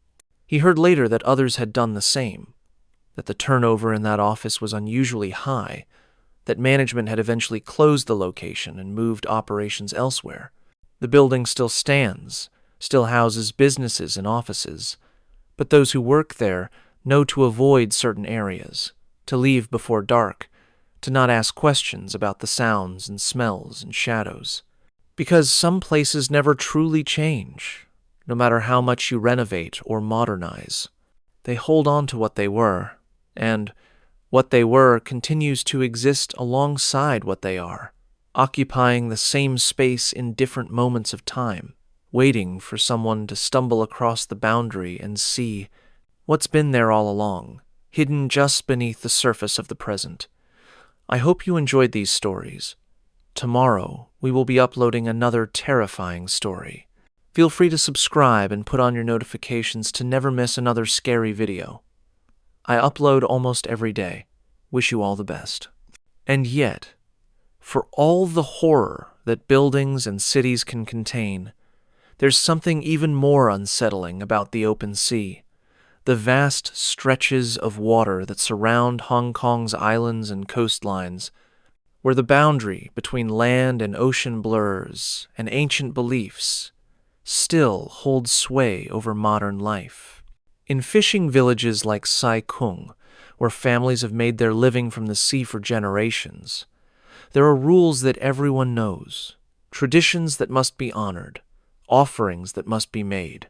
He heard later that others had done the same, that the turnover in that office was unusually high, that management had eventually closed the location and moved operations elsewhere. The building still stands, still houses businesses and offices, but those who work there know to avoid certain areas, to leave before dark, to not ask questions about the sounds and smells and shadows. Because some places never truly change, no matter how much you renovate or modernize. They hold on to what they were, and what they were continues to exist alongside what they are, occupying the same space in different moments of time, waiting for someone to stumble across the boundary and see what's been there all along, hidden just beneath the surface of the present. I hope you enjoyed these stories. Tomorrow, we will be uploading another terrifying story. Feel free to subscribe and put on your notifications to never miss another scary video. I upload almost every day. Wish you all the best. And yet, for all the horror that buildings and cities can contain, there's something even more unsettling about the open sea. The vast stretches of water that surround Hong Kong's islands and coastlines, where the boundary between land and ocean blurs, and ancient beliefs still hold sway over modern life. In fishing villages like Sai Kung, where families have made their living from the sea for generations, there are rules that everyone knows, traditions that must be honored, offerings that must be made.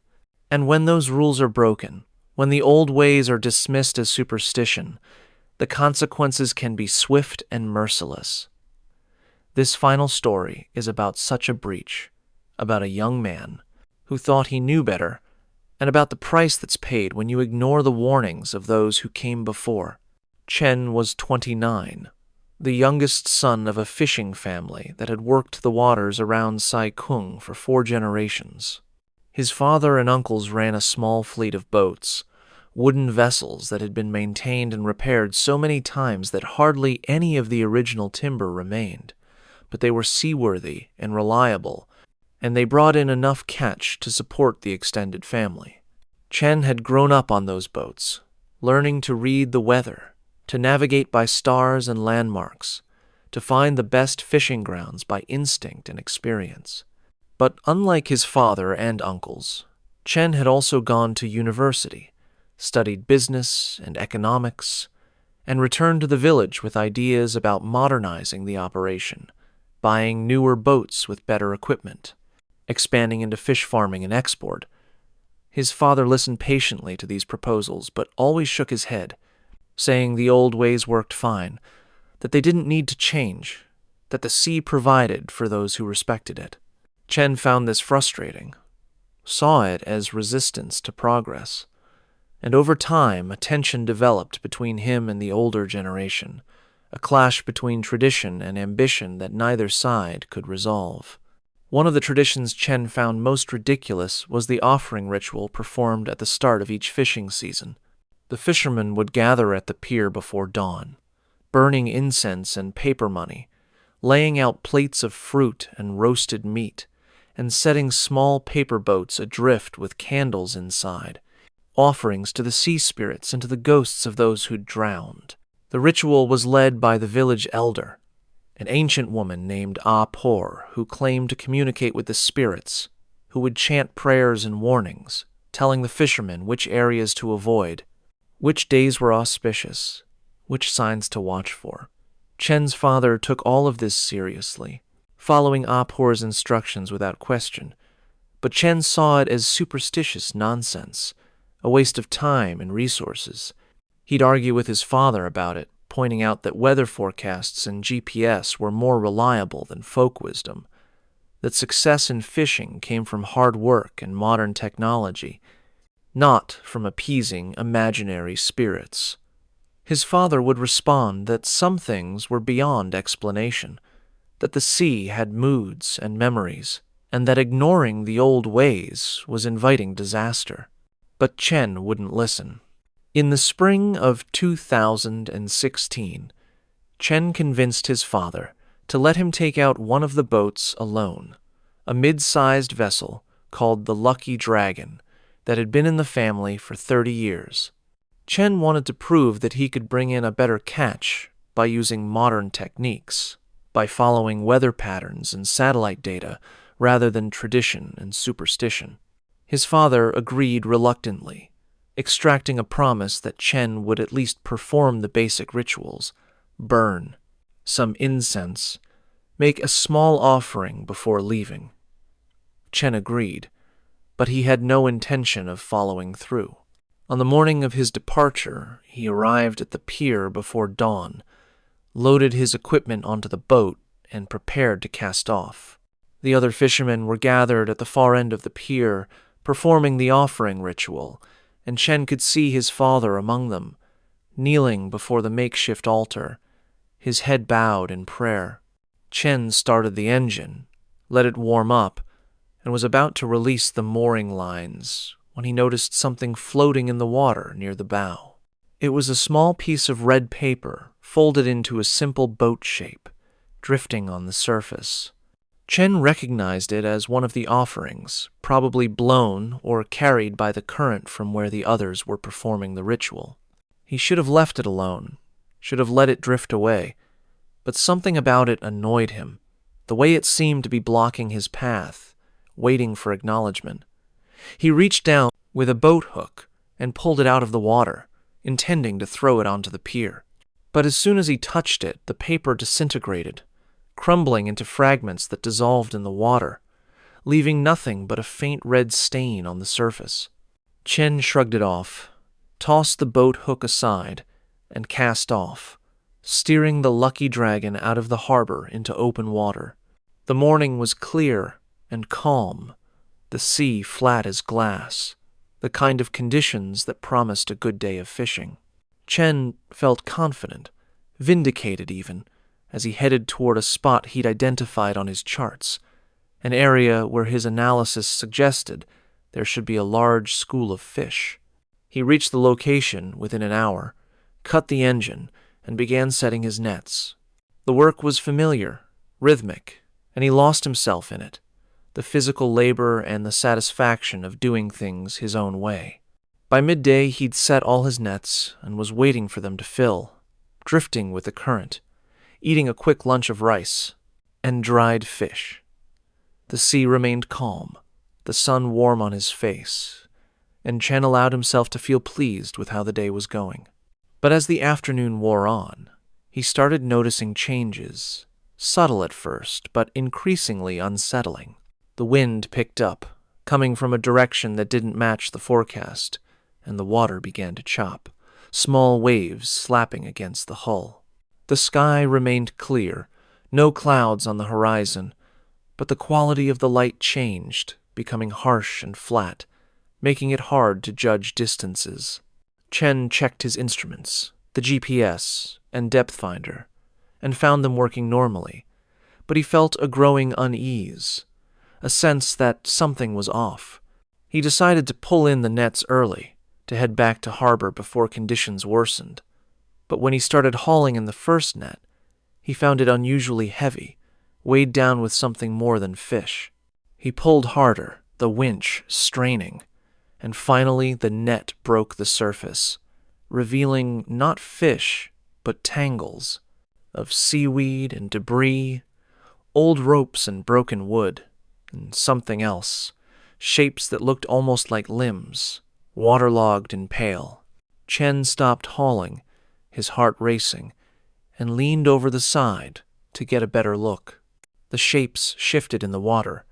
And when those rules are broken, when the old ways are dismissed as superstition, the consequences can be swift and merciless. This final story is about such a breach, about a young man who thought he knew better, and about the price that's paid when you ignore the warnings of those who came before. Chen was 29, the youngest son of a fishing family that had worked the waters around Sai Kung for 4 generations. His father and uncles ran a small fleet of boats, wooden vessels that had been maintained and repaired so many times that hardly any of the original timber remained, but they were seaworthy and reliable, and they brought in enough catch to support the extended family. Chen had grown up on those boats, learning to read the weather, to navigate by stars and landmarks, to find the best fishing grounds by instinct and experience. But unlike his father and uncles, Chen had also gone to university, studied business and economics, and returned to the village with ideas about modernizing the operation, buying newer boats with better equipment, expanding into fish farming and export. His father listened patiently to these proposals, but always shook his head, saying the old ways worked fine, that they didn't need to change, that the sea provided for those who respected it. Chen found this frustrating, saw it as resistance to progress, and over time a tension developed between him and the older generation, a clash between tradition and ambition that neither side could resolve. One of the traditions Chen found most ridiculous was the offering ritual performed at the start of each fishing season. The fishermen would gather at the pier before dawn, burning incense and paper money, laying out plates of fruit and roasted meat, and setting small paper boats adrift with candles inside, offerings to the sea spirits and to the ghosts of those who'd drowned. The ritual was led by the village elder, an ancient woman named Ah Por, who claimed to communicate with the spirits, who would chant prayers and warnings, telling the fishermen which areas to avoid, which days were auspicious, which signs to watch for. Chen's father took all of this seriously, following Ah Por's instructions without question, but Chen saw it as superstitious nonsense, a waste of time and resources. He'd argue with his father about it, pointing out that weather forecasts and GPS were more reliable than folk wisdom, that success in fishing came from hard work and modern technology, not from appeasing imaginary spirits. His father would respond that some things were beyond explanation, that the sea had moods and memories, and that ignoring the old ways was inviting disaster. But Chen wouldn't listen. In the spring of 2016, Chen convinced his father to let him take out one of the boats alone, a mid-sized vessel called the Lucky Dragon that had been in the family for 30 years. Chen wanted to prove that he could bring in a better catch by using modern techniques, by following weather patterns and satellite data rather than tradition and superstition. His father agreed reluctantly, extracting a promise that Chen would at least perform the basic rituals, burn some incense, make a small offering before leaving. Chen agreed, but he had no intention of following through. On the morning of his departure, he arrived at the pier before dawn, loaded his equipment onto the boat, and prepared to cast off. The other fishermen were gathered at the far end of the pier, performing the offering ritual, and Chen could see his father among them, kneeling before the makeshift altar, his head bowed in prayer. Chen started the engine, let it warm up, and was about to release the mooring lines when he noticed something floating in the water near the bow. It was a small piece of red paper folded into a simple boat shape, drifting on the surface. Chen recognized it as one of the offerings, probably blown or carried by the current from where the others were performing the ritual. He should have left it alone, should have let it drift away, but something about it annoyed him, the way it seemed to be blocking his path, waiting for acknowledgement. He reached down with a boat hook and pulled it out of the water, intending to throw it onto the pier. But as soon as he touched it, the paper disintegrated, crumbling into fragments that dissolved in the water, leaving nothing but a faint red stain on the surface. Chen shrugged it off, tossed the boat hook aside, and cast off, steering the Lucky Dragon out of the harbor into open water. The morning was clear and calm, the sea flat as glass, the kind of conditions that promised a good day of fishing. Chen felt confident, vindicated even, as he headed toward a spot he'd identified on his charts, an area where his analysis suggested there should be a large school of fish. He reached the location within an hour, cut the engine, and began setting his nets. The work was familiar, rhythmic, and he lost himself in it, the physical labor and the satisfaction of doing things his own way. By midday, he'd set all his nets and was waiting for them to fill, drifting with the current, eating a quick lunch of rice and dried fish. The sea remained calm, the sun warm on his face, and Chen allowed himself to feel pleased with how the day was going. But as the afternoon wore on, he started noticing changes, subtle at first, but increasingly unsettling. The wind picked up, coming from a direction that didn't match the forecast, and the water began to chop, small waves slapping against the hull. The sky remained clear, no clouds on the horizon, but the quality of the light changed, becoming harsh and flat, making it hard to judge distances. Chen checked his instruments, the GPS and depth finder, and found them working normally, but he felt a growing unease, a sense that something was off. He decided to pull in the nets early, to head back to harbor before conditions worsened. But when he started hauling in the first net, he found it unusually heavy, weighed down with something more than fish. He pulled harder, the winch straining, and finally the net broke the surface, revealing not fish, but tangles of seaweed and debris, old ropes and broken wood, and something else, shapes that looked almost like limbs, waterlogged and pale. Chen stopped hauling, his heart racing, and leaned over the side to get a better look. The shapes shifted in the water,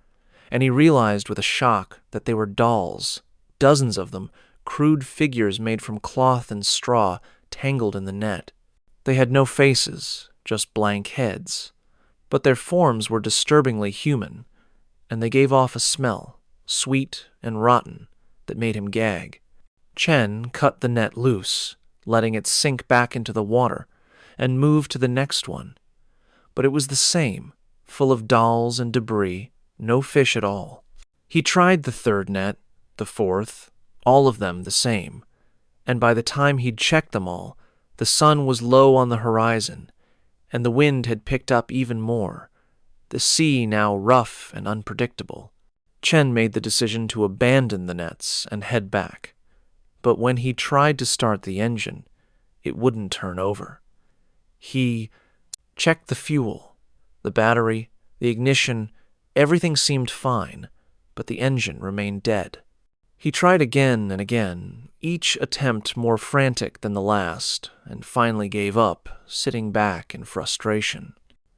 and he realized with a shock that they were dolls, dozens of them, crude figures made from cloth and straw tangled in the net. They had no faces, just blank heads, but their forms were disturbingly human, and they gave off a smell, sweet and rotten, that made him gag. Chen cut the net loose, letting it sink back into the water, and moved to the next one. But it was the same, full of dolls and debris, no fish at all. He tried the third net, the fourth, all of them the same, and by the time he'd checked them all, the sun was low on the horizon, and the wind had picked up even more, the sea now rough and unpredictable. Chen made the decision to abandon the nets and head back, but when he tried to start the engine, it wouldn't turn over. He checked the fuel, the battery, the ignition, everything seemed fine, but the engine remained dead. He tried again and again, each attempt more frantic than the last, and finally gave up, sitting back in frustration.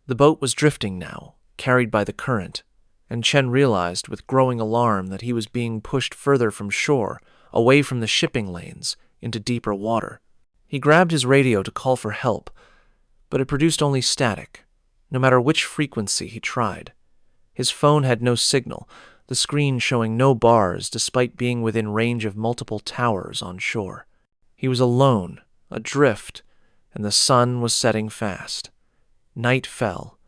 The boat was drifting now, carried by the current, and Chen realized with growing alarm that he was being pushed further from shore, away from the shipping lanes, into deeper water. He grabbed his radio to call for help, but it produced only static, no matter which frequency he tried. His phone had no signal, the screen showing no bars despite being within range of multiple towers on shore. He was alone, adrift, and the sun was setting fast. Night fell,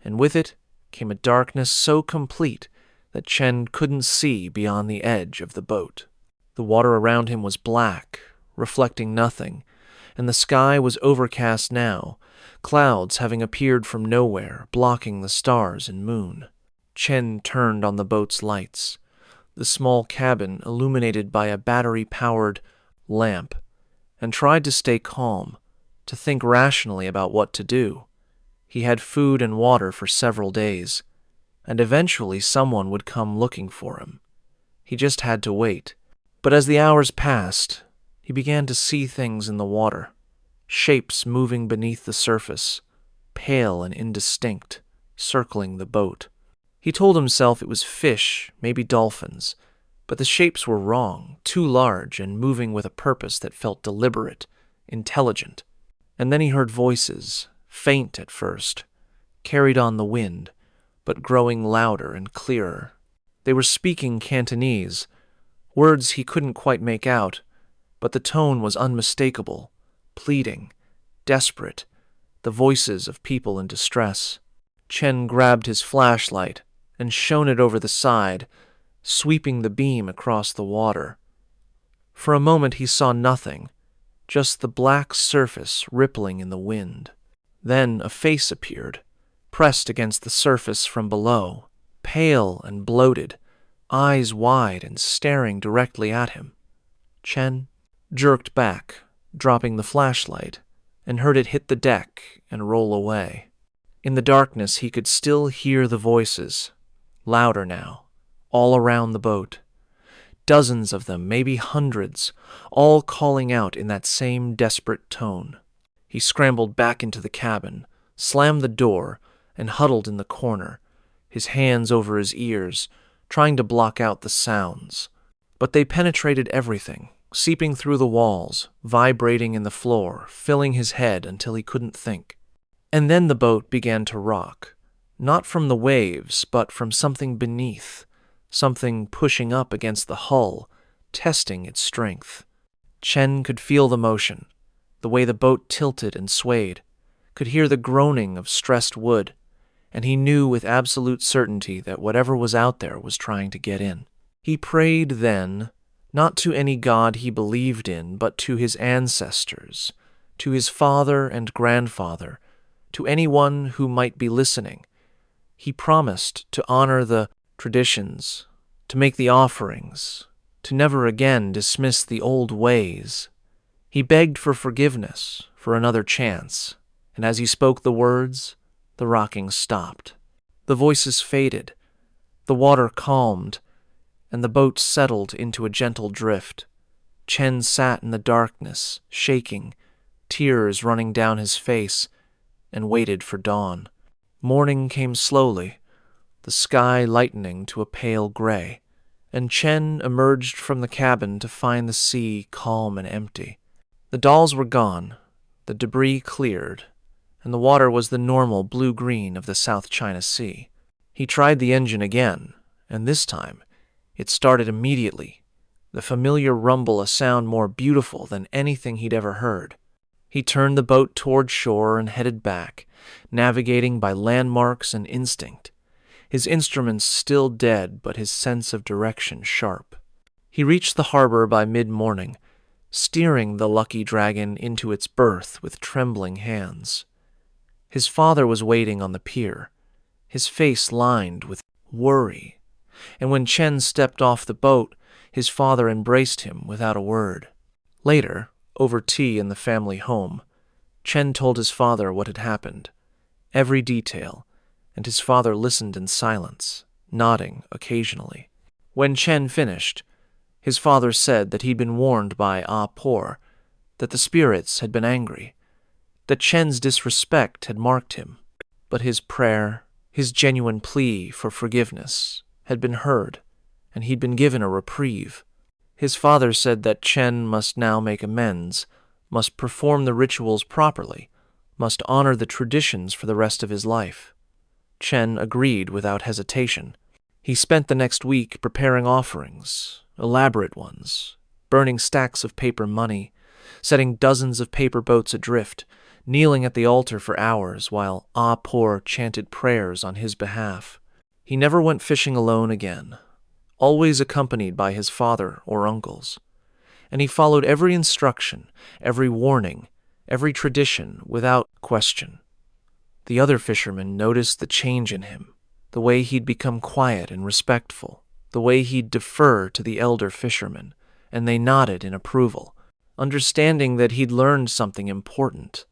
and with it came a darkness so complete that Chen couldn't see beyond the edge of the boat. The water around him was black, reflecting nothing, and the sky was overcast now, clouds having appeared from nowhere, blocking the stars and moon. Chen turned on the boat's lights, the small cabin illuminated by a battery-powered lamp, and tried to stay calm, to think rationally about what to do. He had food and water for several days, and eventually someone would come looking for him. He just had to wait. But as the hours passed, he began to see things in the water, shapes moving beneath the surface, pale and indistinct, circling the boat. He told himself it was fish, maybe dolphins, but the shapes were wrong, too large and moving with a purpose that felt deliberate, intelligent. And then he heard voices, faint at first, carried on the wind, but growing louder and clearer. They were speaking Cantonese, words he couldn't quite make out, but the tone was unmistakable, pleading, desperate, the voices of people in distress. Chen grabbed his flashlight and shone it over the side, sweeping the beam across the water. For a moment he saw nothing, just the black surface rippling in the wind. Then a face appeared, pressed against the surface from below, pale and bloated, eyes wide and staring directly at him. Chen jerked back, dropping the flashlight, and heard it hit the deck and roll away. In the darkness he could still hear the voices, louder now, all around the boat. Dozens of them, maybe hundreds, all calling out in that same desperate tone. He scrambled back into the cabin, slammed the door, and huddled in the corner, his hands over his ears, trying to block out the sounds. But they penetrated everything, seeping through the walls, vibrating in the floor, filling his head until he couldn't think. And then the boat began to rock, not from the waves, but from something beneath, something pushing up against the hull, testing its strength. Chen could feel the motion, the way the boat tilted and swayed, could hear the groaning of stressed wood, and he knew with absolute certainty that whatever was out there was trying to get in. He prayed then, not to any god he believed in, but to his ancestors, to his father and grandfather, to anyone who might be listening. He promised to honor the traditions, to make the offerings, to never again dismiss the old ways. He begged for forgiveness, for another chance, and as he spoke the words, the rocking stopped. The voices faded, the water calmed, and the boat settled into a gentle drift. Chen sat in the darkness, shaking, tears running down his face, and waited for dawn. Morning came slowly, the sky lightening to a pale gray, and Chen emerged from the cabin to find the sea calm and empty. The dolls were gone, the debris cleared, and the water was the normal blue-green of the South China Sea. He tried the engine again, and this time it started immediately, the familiar rumble a sound more beautiful than anything he'd ever heard. He turned the boat toward shore and headed back, navigating by landmarks and instinct, his instruments still dead but his sense of direction sharp. He reached the harbor by mid-morning, steering the lucky dragon into its berth with trembling hands. His father was waiting on the pier, his face lined with worry, and when Chen stepped off the boat, his father embraced him without a word. Later, over tea in the family home, Chen told his father what had happened, every detail, and his father listened in silence, nodding occasionally. When Chen finished, his father said that he'd been warned by Ah Por, that the spirits had been angry, that Chen's disrespect had marked him, but his prayer, his genuine plea for forgiveness, had been heard, and he'd been given a reprieve. His father said that Chen must now make amends, must perform the rituals properly, must honor the traditions for the rest of his life. Chen agreed without hesitation. He spent the next week preparing offerings, elaborate ones, burning stacks of paper money, setting dozens of paper boats adrift, kneeling at the altar for hours while Ah Por chanted prayers on his behalf. He never went fishing alone again, always accompanied by his father or uncles, and he followed every instruction, every warning, every tradition without question. The other fishermen noticed the change in him, the way he'd become quiet and respectful, the way he'd defer to the elder fishermen, and they nodded in approval, understanding that he'd learned something important.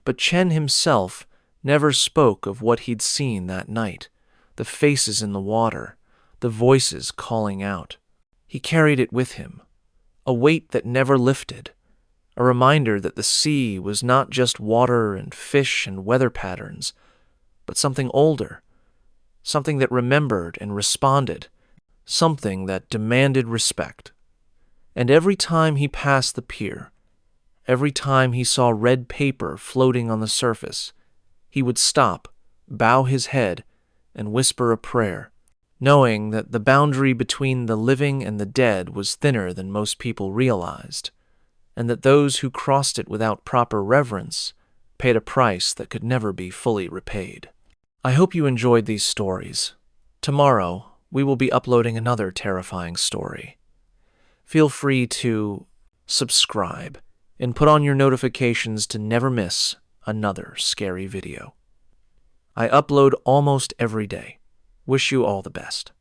But Chen himself never spoke of what he'd seen that night, the faces in the water, the voices calling out. He carried it with him, a weight that never lifted, a reminder that the sea was not just water and fish and weather patterns, but something older, something that remembered and responded, something that demanded respect. And every time he passed the pier, every time he saw red paper floating on the surface, he would stop, bow his head, and whisper a prayer, knowing that the boundary between the living and the dead was thinner than most people realized, and that those who crossed it without proper reverence paid a price that could never be fully repaid. I hope you enjoyed these stories. Tomorrow, we will be uploading another terrifying story. Feel free to subscribe and put on your notifications to never miss another scary video. I upload almost every day. Wish you all the best.